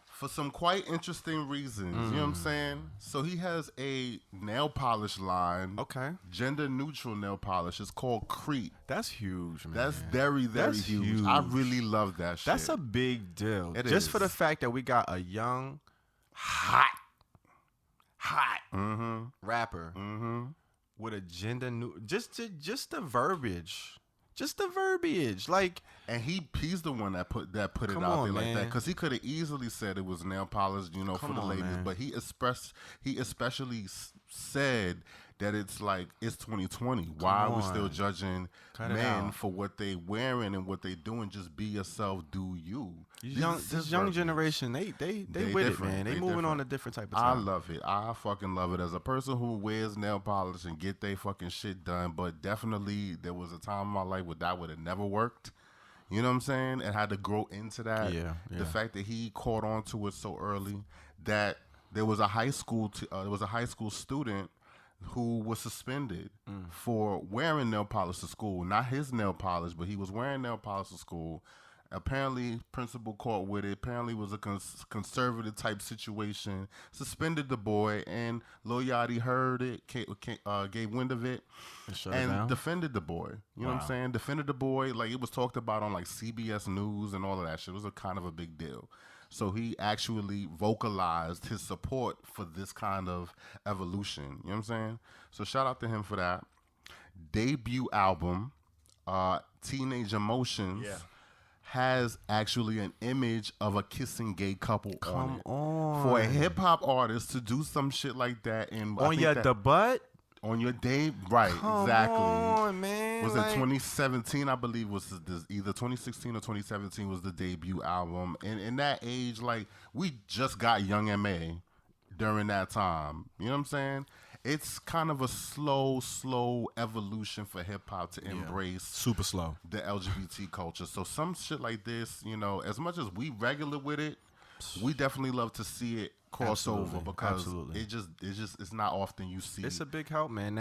for some quite interesting reasons. You know what I'm saying? So he has a nail polish line. Okay. Gender neutral nail polish. It's called Crete. That's huge, man. That's very, very huge. I really love that shit. That's a big deal. It Just is. for the fact that we got a young, hot rapper with a gender new. Just the verbiage. Just the verbiage, like, and he's the one that put it out there like that, because he could have easily said it was nail polish, you know, for the ladies, but he especially said that it's like it's 2020. Why are we still judging men for what they wearing and what they doing? Just be yourself, do you. This young generation, they with it, man. They moving on a different type of time. I love it. I fucking love it. As a person who wears nail polish and get they fucking shit done, but definitely there was a time in my life where that would have never worked. You know what I'm saying? And had to grow into that. Yeah. The fact that he caught on to it so early, that there was a high school student who was suspended for wearing nail polish to school. Not his nail polish, but he was wearing nail polish to school. Apparently, principal caught with it. Apparently, it was a conservative type situation. Suspended the boy, and Lil Yachty heard it, gave wind of it, and defended the boy. You know what I'm saying? Defended the boy. Like, it was talked about on like CBS News and all of that shit. It was a kind of a big deal. So he actually vocalized his support for this kind of evolution. You know what I'm saying? So shout out to him for that. Debut album, Teenage Emotions, has actually an image of a kissing gay couple on it. For a hip hop artist to do some shit like that, and on your debut. On your day, right? Exactly. Come on, man. Was it 2017? I believe was either 2016 or 2017 was the debut album. And in that age, like, we just got Young M.A. during that time. You know what I'm saying? It's kind of a slow evolution for hip hop to embrace super slow the LGBT culture. So some shit like this, you know, as much as we regular with it, we definitely love to see it crossover because Absolutely. it's not often you see. It's a big help, man.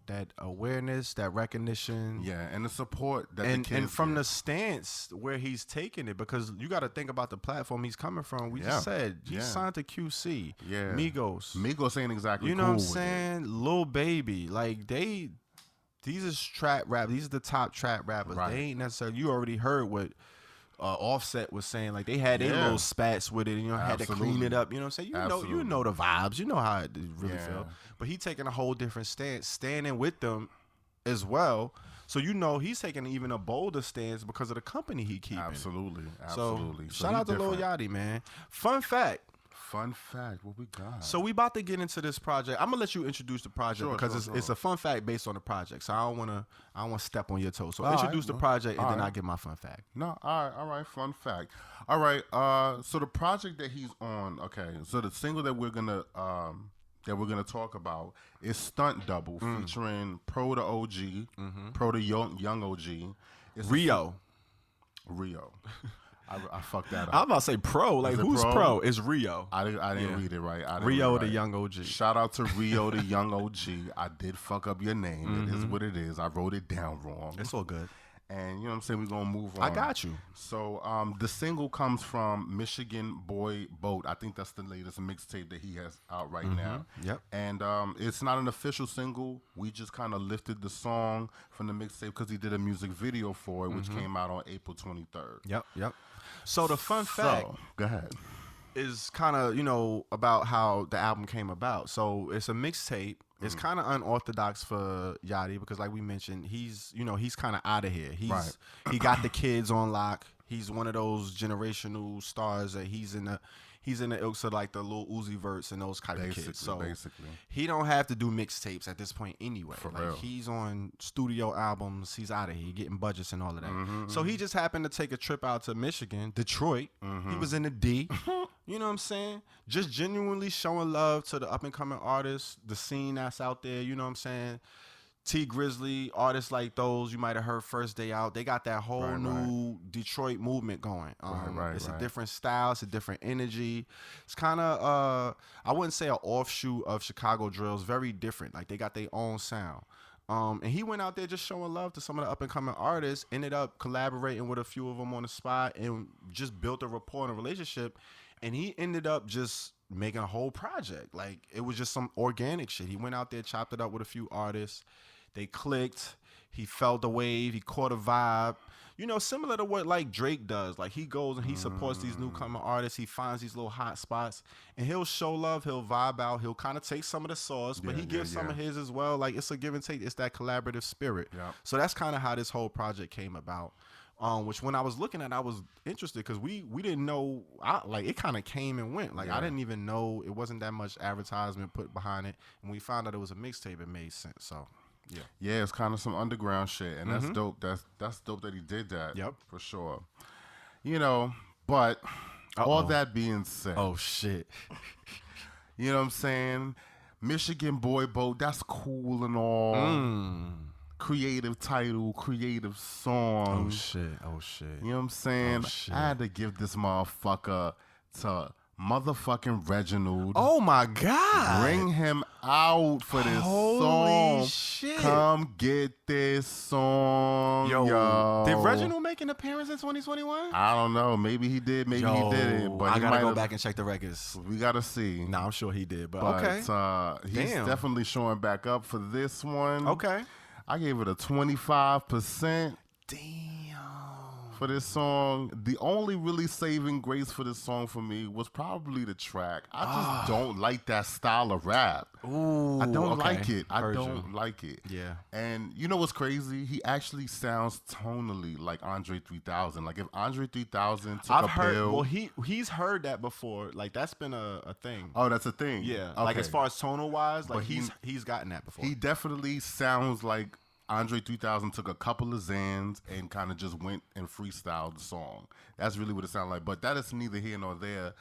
That awareness, that recognition. Yeah, and the support that and the kids from get. the stance where he's taking it, because you got to think about the platform he's coming from. We just said he signed to QC, Migos ain't exactly you know cool what I'm with saying, Lil Baby, like these is trap rap. These are the top trap rappers. Right. They ain't necessarily. You already heard what Offset was saying. Like they had their little spats with it, and had to clean it up. You know what I'm saying? You know the vibes. You know how it really feel. But he taking a whole different stance, standing with them as well. So he's taking even a bolder stance because of the company he keeping. Absolutely. So shout out to Lil Yachty, man. Fun fact, what we got? so we about to get into this project. I'm gonna let you introduce the project because it's a fun fact based on the project. So I don't wanna step on your toes. So introduce the project and then I'll get my fun fact. No, all right, fun fact. All right, so the project that he's on, so the single that we're gonna talk about is Stunt Double featuring Pro the OG, Pro the young OG. It's Rio. I fucked that up. I'm about to say Pro. Like, who's Pro? It's Rio. I didn't read it right. Rio the young OG. Shout out to Rio the young OG. I did fuck up your name. It is what it is. I wrote it down wrong. It's all good. And you know what I'm saying? We're going to move on. I got you. So the single comes from Michigan Boy Boat. I think that's the latest mixtape that he has out right now. Yep. And it's not an official single. We just kind of lifted the song from the mixtape because he did a music video for it, which came out on April 23rd. Yep. So the fun fact go ahead. is kind of, about how the album came about. So it's a mixtape. It's kind of unorthodox for Yachty because, like we mentioned, he's kind of out of here. He got the kids on lock. He's one of those generational stars that he's in the ilks of like the Lil Uzi Verts and those kind of kids. So basically, he don't have to do mixtapes at this point anyway. For real. He's on studio albums. He's out of here, getting budgets and all of that. So he just happened to take a trip out to Michigan, Detroit. He was in the D. You know what I'm saying? Just genuinely showing love to the up and coming artists, the scene that's out there. You know what I'm saying? T Grizzly, artists like those you might have heard First Day Out. They got that whole new Detroit movement going. It's a different style. It's a different energy. It's kind of, I wouldn't say an offshoot of Chicago drill. It's very different. Like they got their own sound. And he went out there just showing love to some of the up and coming artists, ended up collaborating with a few of them on the spot and just built a rapport and a relationship. And he ended up just making a whole project. Like it was just some organic shit. He went out there, chopped it up with a few artists. They clicked. He felt the wave. He caught a vibe. Similar to what like Drake does. Like he goes and he supports these newcomer artists. He finds these little hot spots and he'll show love. He'll vibe out. He'll kind of take some of the sauce, but he gives some of his as well. Like it's a give and take. It's that collaborative spirit. Yeah. So that's kind of how this whole project came about. Which when I was looking at, I was interested because we didn't know. It kind of came and went. Like I didn't even know it wasn't that much advertisement put behind it. And we found out it was a mixtape. It made sense. So. Yeah, it's kind of some underground shit, and that's dope. That's dope that he did that. Yep, for sure. But all that being said, oh shit, you know what I'm saying? Michigan Boy Boat, that's cool and all. Creative title, creative song. Oh shit. You know what I'm saying? I had to give this motherfucker to motherfucking Reginald. Oh my God. Bring him out for this song. Holy shit. Come get this song. Yo. Did Reginald make an appearance in 2021? I don't know. Maybe he did. Maybe he didn't. But I gotta go back and check the records. We gotta see. Nah, I'm sure he did. But okay. He's definitely showing back up for this one. Okay. I gave it a 25%. Damn. For this song, the only really saving grace for this song for me was probably the track. I just don't like that style of rap. Ooh, I don't like it. I don't like it. Yeah. And you know what's crazy? He actually sounds tonally like Andre 3000. Like if Andre 3000 took pill. Well, he's heard that before. Like that's been a thing. Oh, that's a thing. Yeah. Okay. Like as far as tonal wise, like he's gotten that before. He definitely sounds like Andre 3000 took a couple of Zans and kind of just went and freestyled the song. That's really what it sounded like. But that is neither here nor there.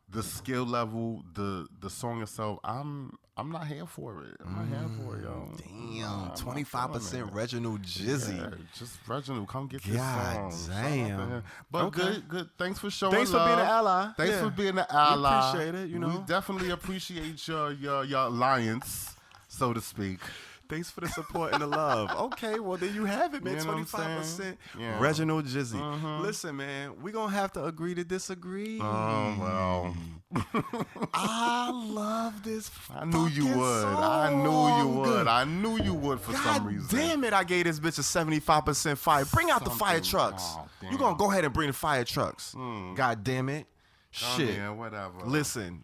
The skill level, the song itself, I'm not here for it. I'm not here for it, yo. Damn, 25% Reginald Jizzy. Yeah, just Reginald, come get this God song. damn. But Okay. good. Thanks for showing Thanks love. for being an ally. Thanks Yeah. for being an ally. We appreciate it, you know. We definitely appreciate your alliance, so to speak. Thanks for the support and the love. Okay, well, there you have it, man. You know what I'm 25%. saying? Yeah. Reginald Jizzy. Listen, man, we're going to have to agree to disagree. Oh, well. I love this I knew you fucking would. song. I knew you would. I knew you would for some God reason. damn it, I gave this bitch a 75% fire. Bring out the fire Something. trucks. Oh, damn. You going to go ahead and bring the fire trucks. God damn it. Oh, Shit. yeah, whatever. Listen.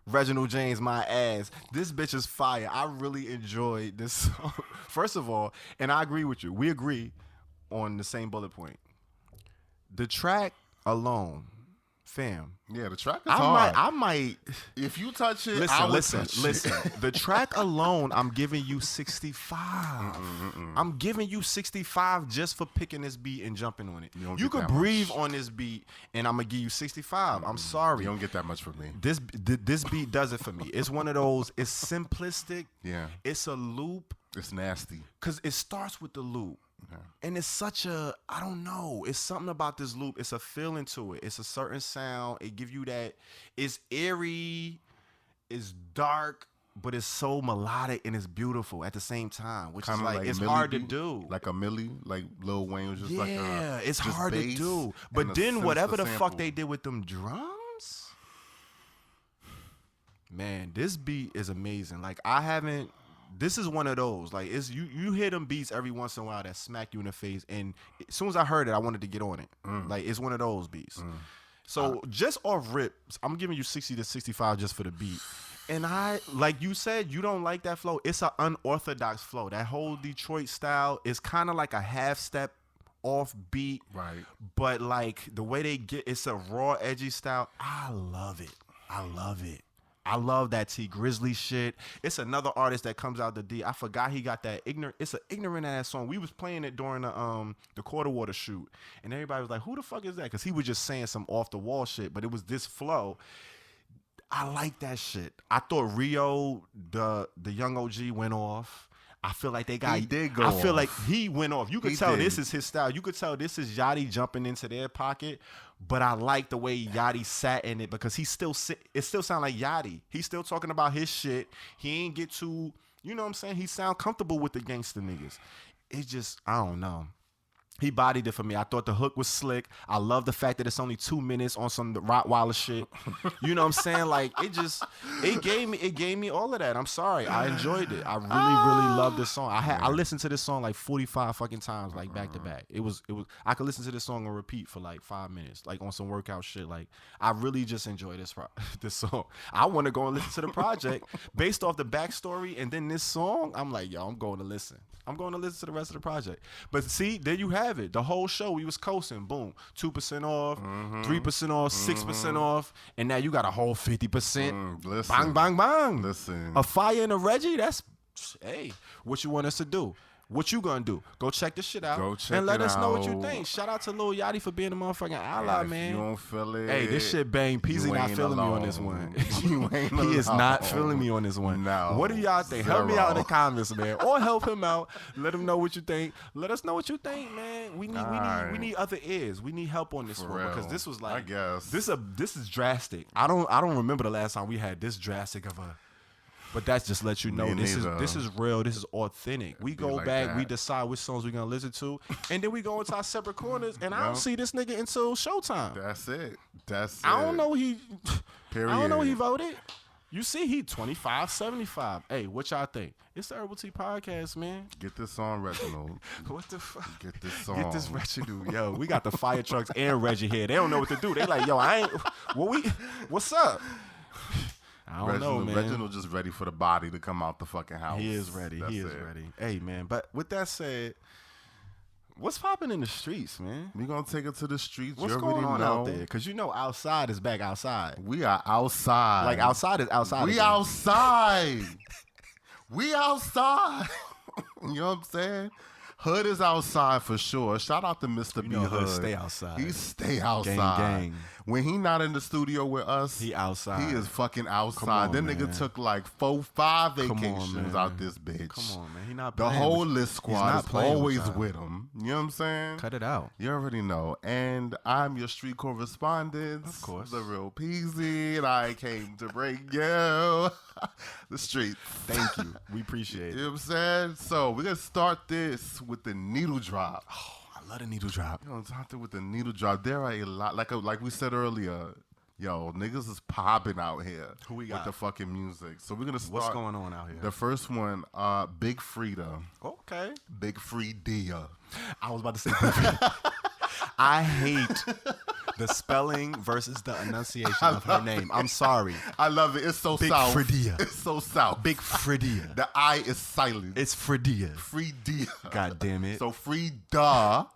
Reginald James, my ass. This bitch is fire. I really enjoyed this song. First of all, and I agree with you. We agree on the same bullet point. The track alone, fam. Yeah, the track is hard. I might. If you touch it, I would Listen. touch it. The track alone, I'm giving you 65. I'm giving you 65 just for picking this beat and jumping on it. don't You get could that breathe much. on this beat, and I'm gonna give you 65. I'm sorry. You don't get that much from me. This beat does it for me. It's one of those. It's simplistic. Yeah. It's a loop It's nasty. because it starts with the loop. And it's such a, I don't know. It's something about this loop. It's a feeling to it. It's a certain sound. It gives you that. It's eerie. It's dark, but it's so melodic and it's beautiful at the same time, which Kinda is like it's Millie hard to beat, do. Like a Millie, like Lil Wayne was just like Yeah, it's just hard to bass do. and But a then whatever the sinister fuck sample. they did with them drums, man, this beat is amazing. Like this is one of those. Like it's you hear them beats every once in a while that smack you in the face, and as soon as I heard it, I wanted to get on it. Like it's one of those beats. So just off rip, I'm giving you 60 to 65 just for the beat. And like you said, you don't like that flow. It's an unorthodox flow. That whole Detroit style is kind of like a half step off beat. Right. But like the way they get, it's a raw, edgy style. I love it. I love that T Grizzly shit. It's another artist that comes out the D. I forgot he got that ignorant. It's an ignorant ass song. We was playing it during the Quarter Water shoot, and everybody was like, "Who the fuck is that?" Because he was just saying some off the wall shit, but it was this flow. I like that shit. I thought Rio, the young OG, went off. I feel like they got. He did go I feel off. like he went off. You could He tell did. this is his style. You could tell this is Yachty jumping into their pocket. But I like the way Yachty sat in it because it still sound like Yachty. He's still talking about his shit. He ain't get too, you know what I'm saying? He sound comfortable with the gangster niggas. It just, I don't know. He bodied it for me. I thought the hook was slick. I love the fact that it's only 2 minutes on some Rottweiler shit. You know what I'm saying? Like it gave me all of that. I'm sorry. I enjoyed it. I really love this song. I listened to this song like 45 fucking times, like back to back. It was I could listen to this song on repeat for like 5 minutes, like on some workout shit. Like I really just enjoy this song. I want to go and listen to the project based off the backstory and then this song. I'm like, yo, I'm going to listen to the rest of the project. But see, there you have it. The whole show, we was coasting. Boom. 2% off, 3% off, 6% off, and now you got a whole 50%. Listen. Bang, bang, bang. Listen. A fire and a Reggie, that's, hey, what you want us to do? What you gonna do? Go check this shit out. Go check and let it us know what you out. think. Shout out to Lil Yachty for being a motherfucking ally, If man. you don't feel it. Hey, this shit bang. Peasy you not ain't feeling me on alone. this one. You ain't He is not alone. feeling me on this one. No. What do y'all think? Help me out in the Zero. comments, man. Or help him out. Let him know what you think. Let us know what you think, man. We need other ears. We need help on this For one because real. this was like I guess. this is drastic. I don't remember the last time we had this drastic of a. But that's just let you know Me this neither. is real. This is authentic. We go like back, we that. decide which songs we're gonna listen to, and then we go into our separate corners. And I Yeah. don't see this nigga until showtime. That's it. That's it. I don't know he. Period. I don't know he voted. You see, he 25-75. Hey, what y'all think? It's the Herbal Tea Podcast, man. Get this on, Reginald. What the fuck? Get this song. Get this residue, yo. We got the fire trucks and Reggie here. They don't know what to do. They like, yo, what's up? I don't know, man. Reginald just ready for the body to come out the fucking house. He is ready. That's He is it. ready. Hey, man. But with that said, what's popping in the streets, man? We gonna take it to the streets. What's you going already on know. out there? Because you know outside is back outside. We are outside. Like outside is outside. We again. outside. We outside. You know what I'm saying? Hood is outside for sure. Shout out to Mr. You B know Hood. stay outside. He stay outside. Gang. When he not in the studio with us, He outside. He is fucking outside. on, That man. nigga took like 4-5 Come on, vacations man. out this bitch. Come on, man. He not The playing whole with- list he's squad not is playing always y'all. with him. You know what I'm saying? Cut it out. You already know. And I'm your street correspondent. Of course. The real Peasy. And I came to bring you the streets. Thank you. We appreciate You it. know what I'm saying? So we're going to start this with the needle drop. Oh, I love the needle drop. You know, start with the needle drop. There are a lot, like we said earlier, yo, niggas is popping out here. Who we got? With the fucking music. So we're going to start. What's going on out here? The first one, Big Frida. Okay. Big Frida. I was about to say Big I hate the spelling versus the enunciation of her name. I'm sorry. I love it. It's so Big south. Frida. It's so south. Big Frida. The I is silent. It's Frida. Frida. God damn it. So Frida.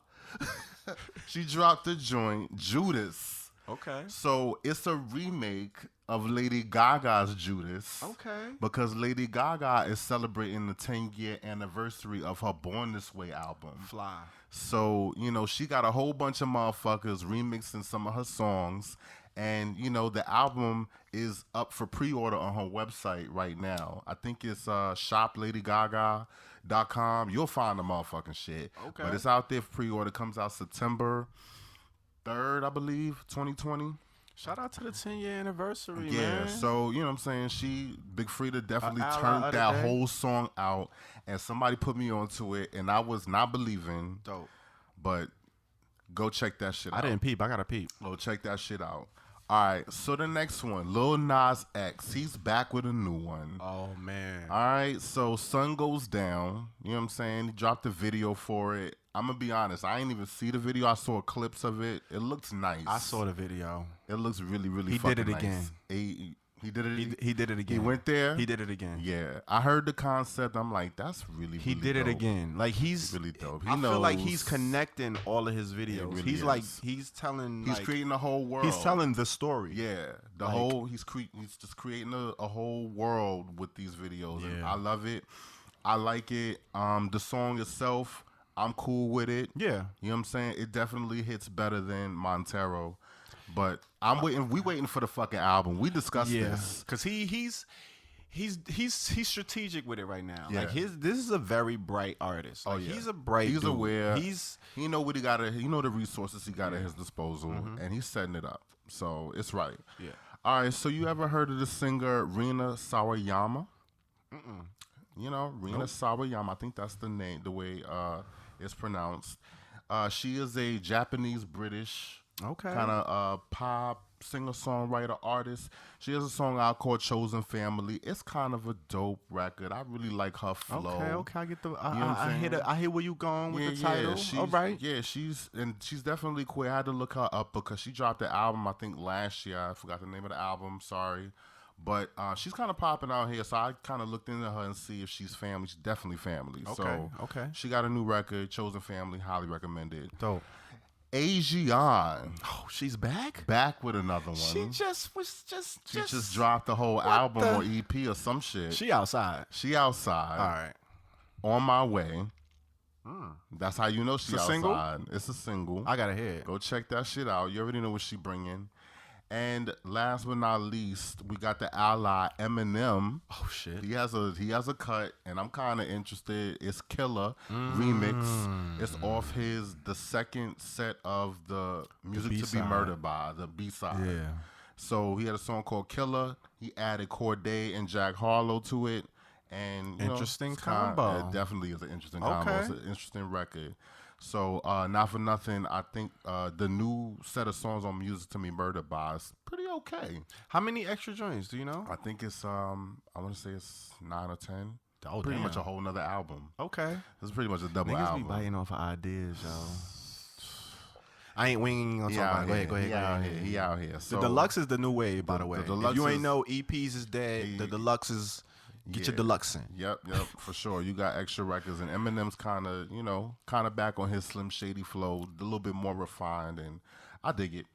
She dropped the joint Judas. Okay. So it's a remake of Lady Gaga's Judas. Okay. Because Lady Gaga is celebrating the 10-year anniversary of her Born This Way album. Fly. So, you know, she got a whole bunch of motherfuckers remixing some of her songs. And, you know, the album is up for pre-order on her website right now. I think it's shopLadyGaga.com. You'll find the motherfucking shit. Okay. But it's out there for pre-order. Comes out September 3rd, I believe, 2020. Shout out to the 10-year anniversary, Yeah, man. so, you know what I'm saying? Big Frida definitely ally turned of the that day. whole song out. And somebody put me onto it. And I was not believing. Dope. But go check that shit out. I didn't peep. I got to peep. Go check that shit out. All right, so the next one, Lil Nas X. He's back with a new one. Oh, man. All right, so Sun Goes Down. You know what I'm saying? He dropped a video for it. I'm going to be honest. I ain't even see the video. I saw clips of it. It looks nice. I saw the video. It looks really, really He fucking did it nice. again. He did it. He did it again. He went there. He did it again. Yeah, I heard the concept. I'm like, that's really. He really did it dope. again. Like he's Really dope. He I feel like knows. he's connecting all of his videos. really He's is. like he's telling. He's like, creating a whole world. He's telling the story. Yeah, the Like- whole he's just creating a whole world with these videos, and Yeah. I love it. I like it. The song itself, I'm cool with it. Yeah. You know what I'm saying? It definitely hits better than Montero, but I'm waiting. We waiting for the fucking album. We discussed Yeah. this. Because he's strategic with it right now. Yeah. Like this is a very bright artist. Like yeah. he's a bright. He's dude. aware. He's He know what he got. He know the resources he got at his disposal, and he's setting it up. So it's right. Yeah. All right. So you ever heard of the singer Rina Sawayama? You know, Rina Sawayama. I think that's the name, the way it's pronounced. She is a Japanese British okay. kind of pop singer-songwriter artist. She has a song out called Chosen Family. It's kind of a dope record. I really like her flow. Okay. I get the. You know what I'm saying? I hear where you going with the title. she's, All right. Yeah, she's definitely queer. I had to look her up because she dropped the album, I think, last year. I forgot the name of the album. Sorry. But she's kind of popping out here, so I kind of looked into her and see if she's family. She's definitely family. So Okay. she got a new record, Chosen Family, highly recommended. Dope. Asian, Oh, she's back. back with another one. She just dropped the whole album or EP or some shit. She outside. She outside. All right. On My Way. That's how you know she's It's a outside. single? It's a single. I got to hear it. Go check that shit out. You already know what she bringing. And last but not least, we got the ally Eminem. Oh shit. He has a cut, and I'm kind of interested. It's Killer remix. It's off the second set of the Music to Be B-side. Murdered By, the B-side. Yeah. So he had a song called Killer. He added Corday and Jack Harlow to it. And you Interesting know, it's kinda- combo. It definitely is an interesting combo. Okay. It's an interesting record. So not for nothing, I think the new set of songs on Music to Be Murdered By is pretty okay. How many extra joints do you know? I think it's I want to say it's 9 or 10. Oh, Pretty damn. much a whole nother album. Okay. It's pretty much a double Niggas album. be biting off of ideas, yo. I ain't winging on He somebody. out Go here. ahead. He out here. He out here. The So, deluxe is the new wave, by the the way. If deluxe you ain't is- know EPs is dead, the deluxe is get your Yeah. deluxe in. Yep, for sure. You got extra records, and Eminem's kind of back on his Slim Shady flow, a little bit more refined, and I dig it.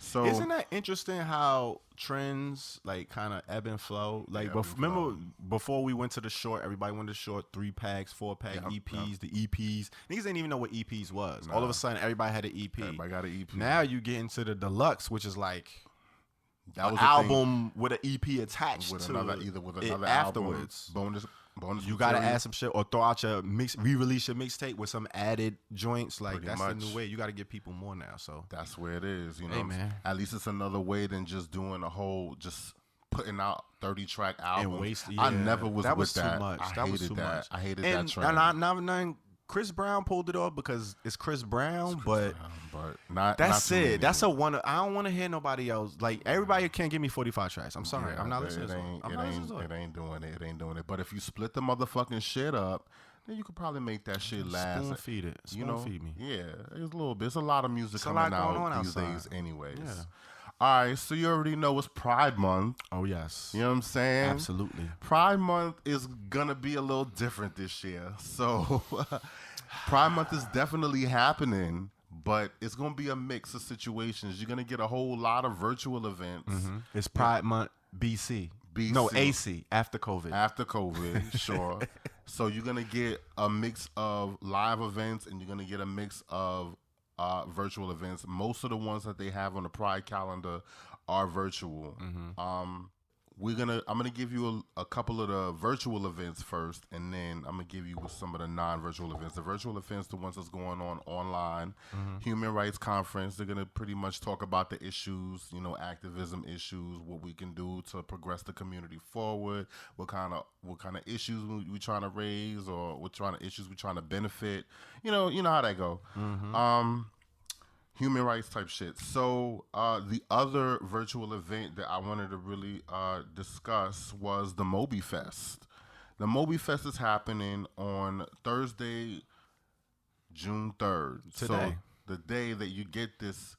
So isn't that interesting how trends like kind of ebb and flow? Like, remember before we went to the short, everybody wanted the short 3-packs, 4-pack EPs, the EPs. Niggas didn't even know what EPs was. All of a sudden, everybody had an EP. Everybody got an EP. Now you get into the deluxe, which is like that was an album with an EP attached with to another, either with it another afterwards. album, bonus. You gotta add some shit or throw out your re-release your mixtape with some added joints. Like that's the new way. You gotta give people more now. So that's where it is. You know, hey, man. At least it's another way than just doing a whole putting out 30-track album. And waste. I never was that with was that. too much. I That hated was too that. much. I hated that trend. And Chris Brown pulled it off because it's Chris Brown, but not that's not it. That's a one. I don't want to hear nobody else. Like everybody can't give me 45 tracks. I'm sorry, Yeah, I'm not it listening. It ain't doing it. It ain't doing it. But if you split the motherfucking shit up, then you could probably make that shit last. Spoon feed it. Spoon feed me. Yeah, it's a little bit. It's a lot of music It's a coming lot going out on these outside. days, anyways. Yeah. All right, so you already know it's Pride Month. Oh yes. You know what I'm saying? Absolutely. Pride Month is gonna be a little different this year. So Pride Month is definitely happening, but it's gonna be a mix of situations. You're gonna get a whole lot of virtual events. It's Pride Month BC. No, AC, after COVID. After COVID, sure. So you're gonna get a mix of live events and you're gonna get a mix of virtual events. Most of the ones that they have on the Pride calendar are virtual. I'm gonna give you a couple of the virtual events first, and then I'm gonna give you some of the non-virtual events. The virtual events, the ones that's going on online, Human Rights Conference. They're gonna pretty much talk about the issues, activism issues, what we can do to progress the community forward, what kind of issues we trying to raise, or what issues we trying to benefit. You know how that go. Human rights type shit. So the other virtual event that I wanted to really discuss was the Moby Fest. The Moby Fest is happening on Thursday, June 3rd. Today. So the day that you get this,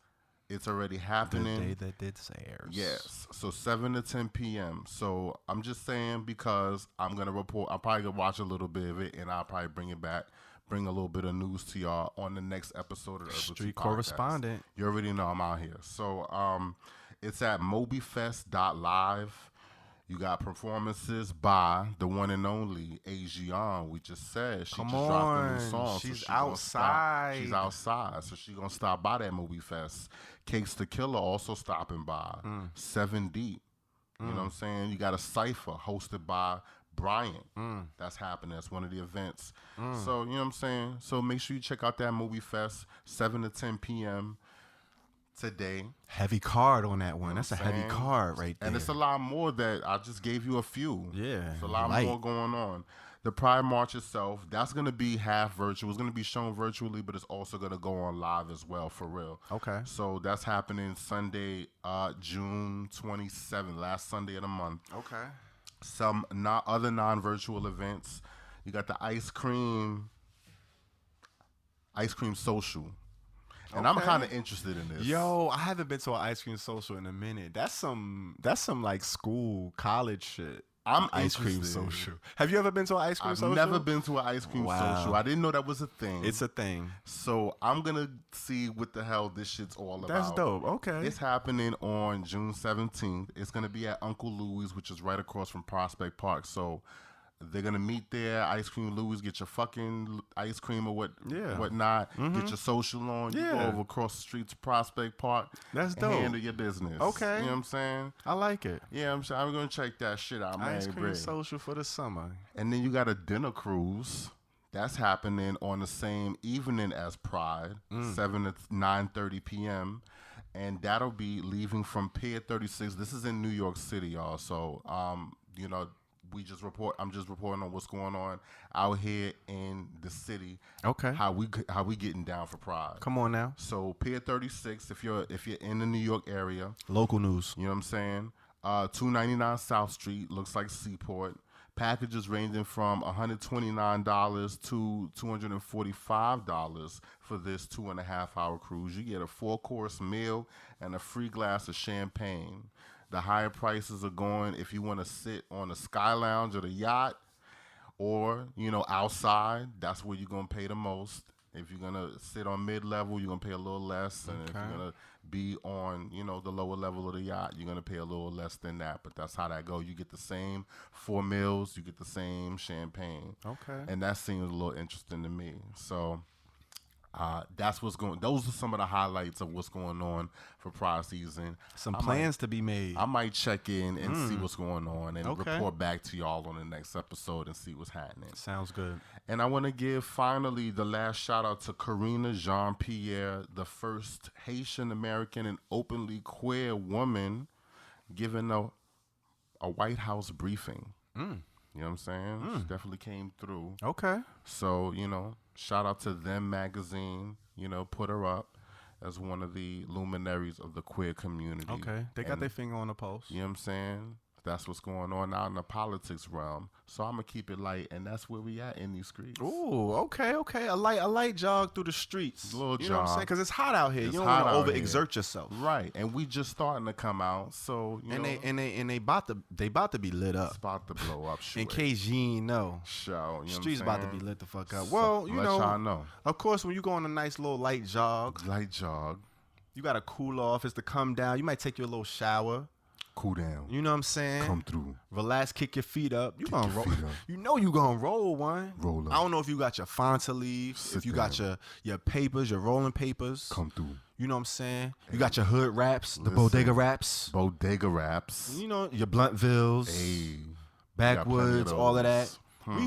it's already happening. The day that this airs. Yes. So 7 to 10 p.m. So I'm just saying because I'm going to report. I'll probably watch a little bit of it, and I'll probably bring a little bit of news to y'all on the next episode of the Herbal Tea Street Podcast. correspondent. You already know I'm out here. So it's at mobyfest.live. You got performances by the one and only Asian. We just said she dropped a new song. She's so outside. She's outside. So she's going to stop by that Moby Fest. Cakes the Killer also stopping by. 7 Deep. You know what I'm saying? You got a cypher hosted by Bryant. That's happening. That's one of the events. So, you know what I'm saying? So make sure you check out that Movie Fest, 7 to 10 p.m. today. Heavy card on that one. That's a heavy card right there. And it's a lot more that I just gave you a few. Yeah. It's a lot more going on. The Pride March itself, that's going to be half virtual. It's going to be shown virtually, but it's also going to go on live as well, for real. Okay. So that's happening Sunday, June 27th, last Sunday of the month. Okay. Some other non-virtual events. You got the ice cream social. And I'm kind of interested in this. Yo, I haven't been to an ice cream social in a minute. That's some like school, college shit. I'm ice cream interested. social. Have you ever been to an ice cream social? I've never been to an ice cream social. I didn't know that was a thing. It's a thing. So I'm going to see what the hell this shit's all about. That's dope. Okay. It's happening on June 17th. It's going to be at Uncle Louie's, which is right across from Prospect Park. So they're going to meet there, Ice Cream Louie's, get your fucking ice cream or whatnot, get your social on, you go over across the street to Prospect Park. That's dope. Handle your business. Okay. You know what I'm saying? I like it. Yeah, I'm going to check that shit out, man. Ice cream social for the summer. And then you got a dinner cruise. That's happening on the same evening as Pride, 7 to 9:30 p.m. And that'll be leaving from Pier 36. This is in New York City, y'all. So, I'm just reporting on what's going on out here in the city. Okay. How we getting down for Pride. Come on now. So Pier 36, if you're in the New York area. Local news. You know what I'm saying? 299 South Street, looks like Seaport. Packages ranging from $129 to $245 for this 2.5-hour cruise. You get a 4-course meal and a free glass of champagne. The higher prices are going if you want to sit on the Sky Lounge or the yacht or, outside. That's where you're going to pay the most. If you're gonna sit on mid-level, you're gonna pay a little less, and if you're gonna be on, the lower level of the yacht, you're gonna pay a little less than that. But that's how that go. You get the same 4 meals, you get the same champagne. Okay. And that seems a little interesting to me. So that's what's going. Those are some of the highlights of what's going on for Pride season. Some plans to be made. I might check in and see what's going on and report back to y'all on the next episode and see what's happening. Sounds good. And I want to give finally the last shout out to Karina Jean-Pierre, the first Haitian American and openly queer woman given a White House briefing. You know what I'm saying? She definitely came through. Okay. So, shout out to Them Magazine, put her up as one of the luminaries of the queer community. Okay. They got their finger on the pulse. You know what I'm saying? That's what's going on out in the politics realm. So I'm going to keep it light, and that's where we at in these streets. Ooh, okay. A light jog through the streets. A little you know what I'm saying? jog. Because it's hot out here. It's you don't hot want to out here. overexert yourself. Right. And we just starting to come out. So, They about to be lit up. it's about to blow up. In case you ain't know. Show. Streets about to be lit the fuck up. So, Well, let y'all know. Of course, when you go on a nice little light jog, Light jog. you got to cool off. It's to come down. You might take your little shower. Cool down. You know what I'm saying? Come through. Relax, kick your feet up. You gonna your roll. feet up. You know you gonna roll one. Roll up. I don't know if you got your Fanta leaves, Sit if you got your papers, your rolling papers. Come through. You know what I'm saying? You got your hood wraps, the Listen. bodega wraps. Bodega wraps. You know, your Bluntville's, Hey. backwoods, all of that. those.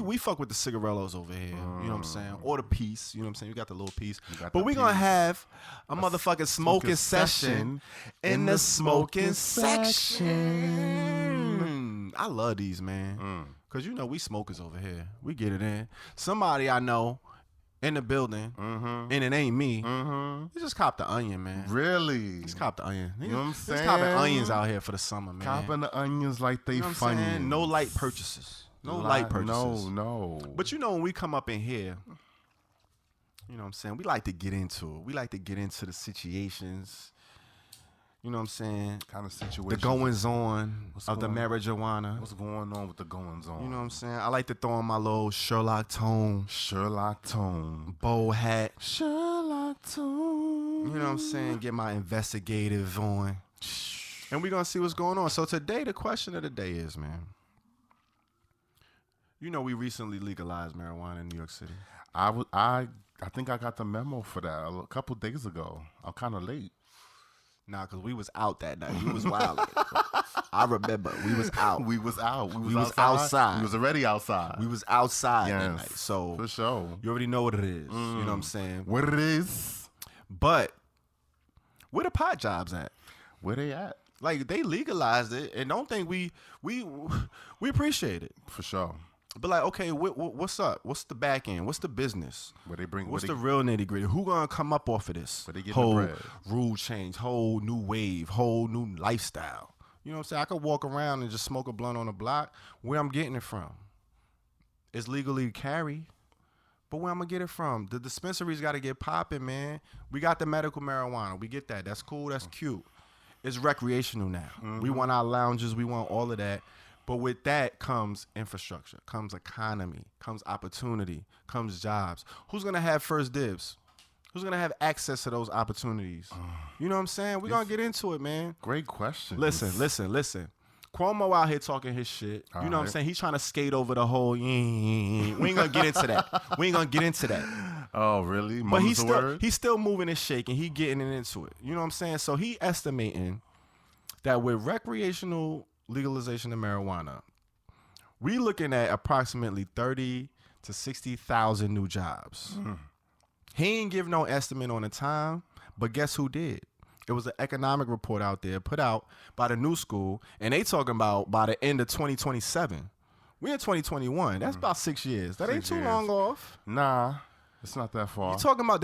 We fuck with the cigarellos over here. You know what I'm saying? Or the piece. You know what I'm saying? You got the little piece. got But the we gonna piece. have a motherfucking smoking session session in the smoking section. I love these, man. Cause we smokers over here. We get it in. Somebody I know in the building, and it ain't me. He just copped the onion, man. Really? Just cop the onion. You know what I'm Just copping saying? onions out here for the summer, man. Copping the onions like they You know what I'm funny. saying? No light purchases. No light purchases. No. But when we come up in here, you know what I'm saying? We like to get into it. We like to get into the situations. You know what I'm saying? Kind of situation. The goings on of the going on? marijuana. What's going on with the goings on? You know what I'm saying? I like to throw on my little Sherlock Tone Sherlock Tone. bow hat. Sherlock Tone. You know what I'm saying? Get my investigative on. And we're going to see what's going on. So today, the question of the day is, man, we recently legalized marijuana in New York City. I think I got the memo for that a couple days ago. I'm kind of late. Nah, because we was out that night. We was wild. I remember. We was out. We was out. We was outside. We was already outside. We was outside that Yes, night. So for sure. you already know what it is. You know what I'm saying? What it is? But where the pot jobs at? Where they at? Like they legalized it, and don't think we appreciate it. For sure. But like, okay, what's up? What's the back end? What's the business? Where they bring? What's the real nitty gritty? Who gonna come up off of this? Where they getting whole the bread? rule change, whole new wave, whole new lifestyle. You know what I'm saying? I could walk around and just smoke a blunt on the block. Where I'm getting it from? It's legally carry, but where I'm gonna get it from? The dispensaries got to get popping, man. We got the medical marijuana. We get that. That's cool. That's cute. It's recreational now. We want our lounges. We want all of that. But with that comes infrastructure, comes economy, comes opportunity, comes jobs. Who's going to have first dibs? Who's going to have access to those opportunities? You know what I'm saying? We're going to get into it, man. Great question. Listen. Cuomo out here talking his shit. You know what I'm saying? He's trying to skate over the whole. We ain't going to get into that. Oh, really? But Mum's he's still moving and shaking. He getting it into it. You know what I'm saying? So he estimating that with recreational legalization of marijuana, we looking at approximately 30 to 60,000 new jobs. He ain't give no estimate on the time, but guess who did? It was an economic report out there put out by the New School, and they talking about by the end of 2027. We're in 2021. That's about 6 years. That ain't 6 too years. long off. Nah, it's not that far. They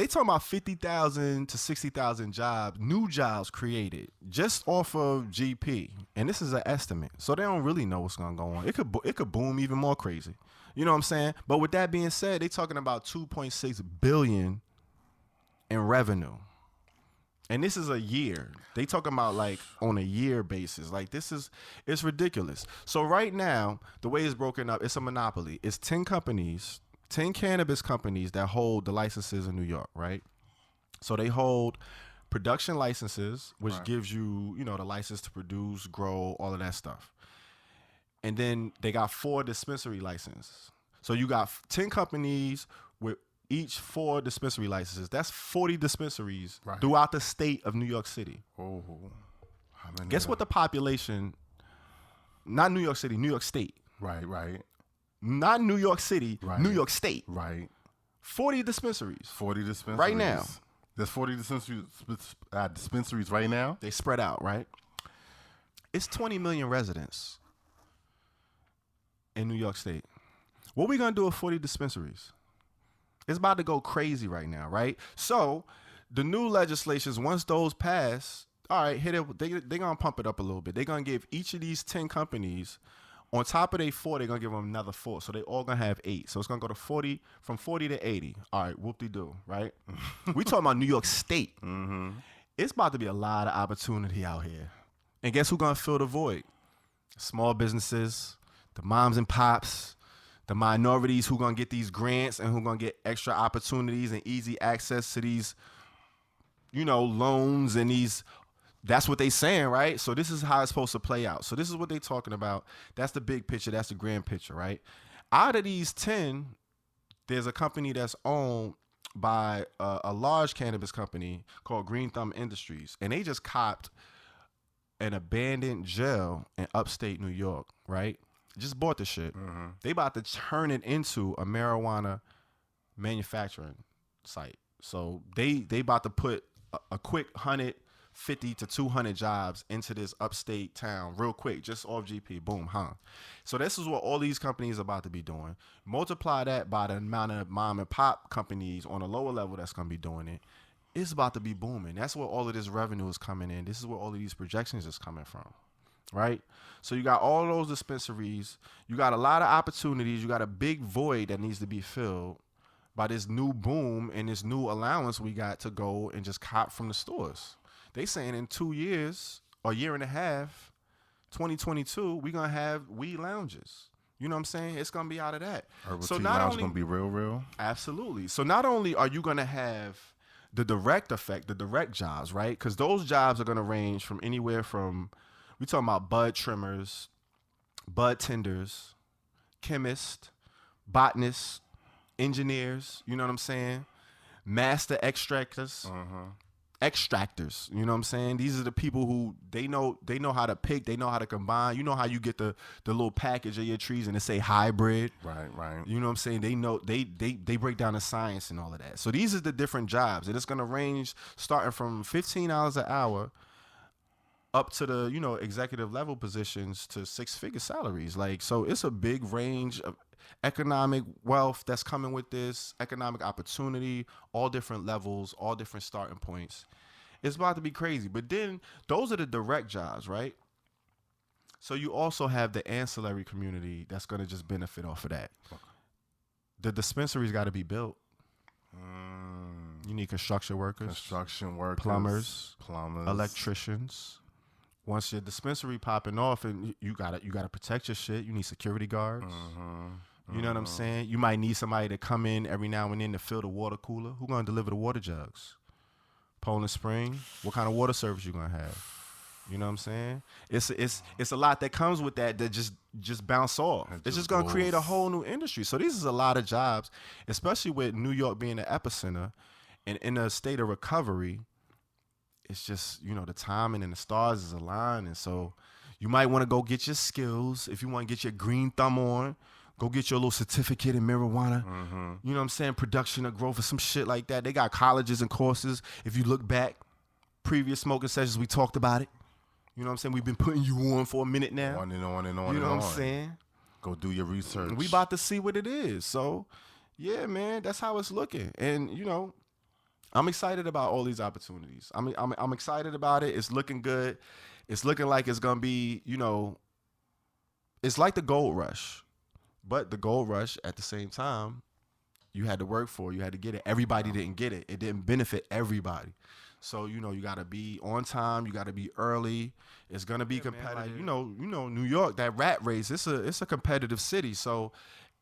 talking about 50,000 to 60,000 jobs, new jobs created just off of GP, and this is an estimate, so they don't really know what's gonna go on. It could boom even more crazy. You know what I'm saying? But with that being said, they talking about 2.6 billion in revenue, and this is a year. They talking about like on a year basis. Like it's ridiculous. So right now, the way it's broken up, it's a monopoly. It's 10 companies. 10 cannabis companies that hold the licenses in New York, right? So they hold production licenses, which gives you, you know, the license to produce, grow, all of that stuff. And then they got 4 dispensary licenses. So you got 10 companies with each 4 dispensary licenses. That's 40 dispensaries throughout the state of New York City. Oh, guess what the population, not New York City, New York State. Right. Not New York City, New York State. Right. 40 dispensaries. 40 dispensaries. Right now. There's 40 dispensaries right now. They spread out, right? It's 20 million residents in New York State. What we gonna do with 40 dispensaries? It's about to go crazy right now, right? So the new legislations, once those pass, all right, they gonna pump it up a little bit. They're gonna give each of these 10 companies, on top of their 4, they're gonna give them another 4. So they all gonna have 8. So it's gonna go to 40, from 40 to 80. All right, whoop-de-doo, right? We talking about New York State. Mm-hmm. It's about to be a lot of opportunity out here. And guess who's gonna fill the void? Small businesses, the moms and pops, the minorities who gonna get these grants and who gonna get extra opportunities and easy access to these, you know, loans and these. That's what they saying, right? So this is how it's supposed to play out. So this is what they talking about. That's the big picture. That's the grand picture, right? Out of these 10, there's a company that's owned by a large cannabis company called Green Thumb Industries, and they just copped an abandoned jail in upstate New York, right? Just bought the shit. Mm-hmm. They about to turn it into a marijuana manufacturing site. So they about to put a quick 150 to 200 jobs into this upstate town real quick, just off GP. Boom, So this is what all these companies are about to be doing. Multiply that by the amount of mom and pop companies on a lower level that's going to be doing it. It's about to be booming. That's where all of this revenue is coming in. This is where all of these projections is coming from, right? So you got all those dispensaries. You got a lot of opportunities. You got a big void that needs to be filled by this new boom and this new allowance we got to go and just cop from the stores. They saying in 2 years or year and a half, 2022, we gonna have weed lounges. You know what I'm saying? It's gonna be out of that. Herbal so Tea not Lounge only gonna be real. Absolutely. So not only are you gonna have the direct effect, the direct jobs, right? Because those jobs are gonna range from anywhere from, we talking about bud trimmers, bud tenders, chemists, botanists, engineers. You know what I'm saying? Master extractors. Extractors, you know what I'm saying? These are the people who they know how to pick, they know how to combine. You know how you get the little package of your trees and it say hybrid. Right. You know what I'm saying? They know they break down the science and all of that. So these are the different jobs, and it's gonna range starting from $15 an hour up to the, you know, executive level positions to 6-figure salaries. Like, so it's a big range of economic wealth that's coming with this, economic opportunity, all different levels, all different starting points. It's about to be crazy. But then those are the direct jobs, right? So you also have the ancillary community that's going to just benefit off of that. The dispensaries got to be built. You need construction workers, plumbers, electricians. Once your dispensary popping off, and you gotta protect your shit. You need security guards. You know what I'm saying? You might need somebody to come in every now and then to fill the water cooler. Who gonna deliver the water jugs? Poland Spring. What kind of water service you gonna have? You know what I'm saying? It's a lot that comes with that just bounce off. It's just gonna create a whole new industry. So this is a lot of jobs, especially with New York being the epicenter and in a state of recovery. It's just, you know, the timing and the stars is aligned. And so you might want to go get your skills. If you want to get your green thumb on, go get your little certificate in marijuana. You know what I'm saying? Production or growth or some shit like that. They got colleges and courses. If you look back, previous smoking sessions, we talked about it. You know what I'm saying? We've been putting you on for a minute now. On and on. You know what I'm saying? Go do your research. We about to see what it is. So, yeah, man, that's how it's looking. And, you know, I'm excited about all these opportunities. I'm excited about it. It's looking good. It's looking like it's going to be, you know, it's like the gold rush. But the gold rush, at the same time, you had to work for it. You had to get it. Everybody didn't get it. It didn't benefit everybody. So, you know, you got to be on time. You got to be early. It's going to be competitive. Man, like, you know, New York, that rat race, it's a competitive city. So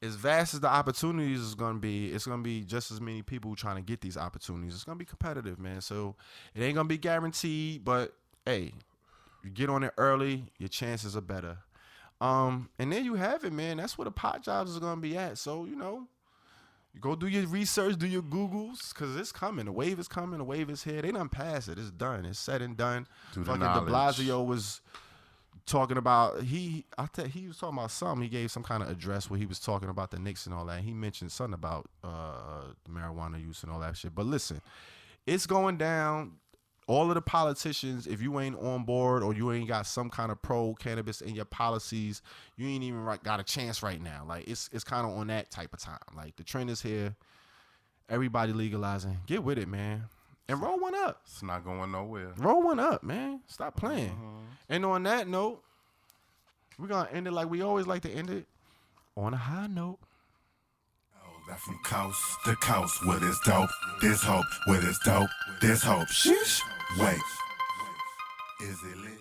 as vast as the opportunities is gonna be, it's gonna be just as many people trying to get these opportunities. It's gonna be competitive, man. So it ain't gonna be guaranteed, but hey, you get on it early, your chances are better. And then you have it, man. That's where the pot jobs is gonna be at. So, you know, you go do your research, do your Googles, because it's coming. The wave is coming. The wave is here. They done passed it. It's done. It's said and done. Fucking De Blasio was talking about, he was talking about something. He gave some kind of address where he was talking about the Knicks and all that. He mentioned something about marijuana use and all that shit. But listen, it's going down. All of the politicians, if you ain't on board or you ain't got some kind of pro-cannabis in your policies, you ain't even got a chance right now. Like, it's kind of on that type of time. Like, the trend is here. Everybody legalizing. Get with it, man. And roll one up. It's not going nowhere. Roll one up, man. Stop playing. And on that note, we're going to end it like we always like to end it, on a high note. That from coast to coast, where there's dope, there's hope, where there's dope, there's hope. Sheesh. Wait, is it lit?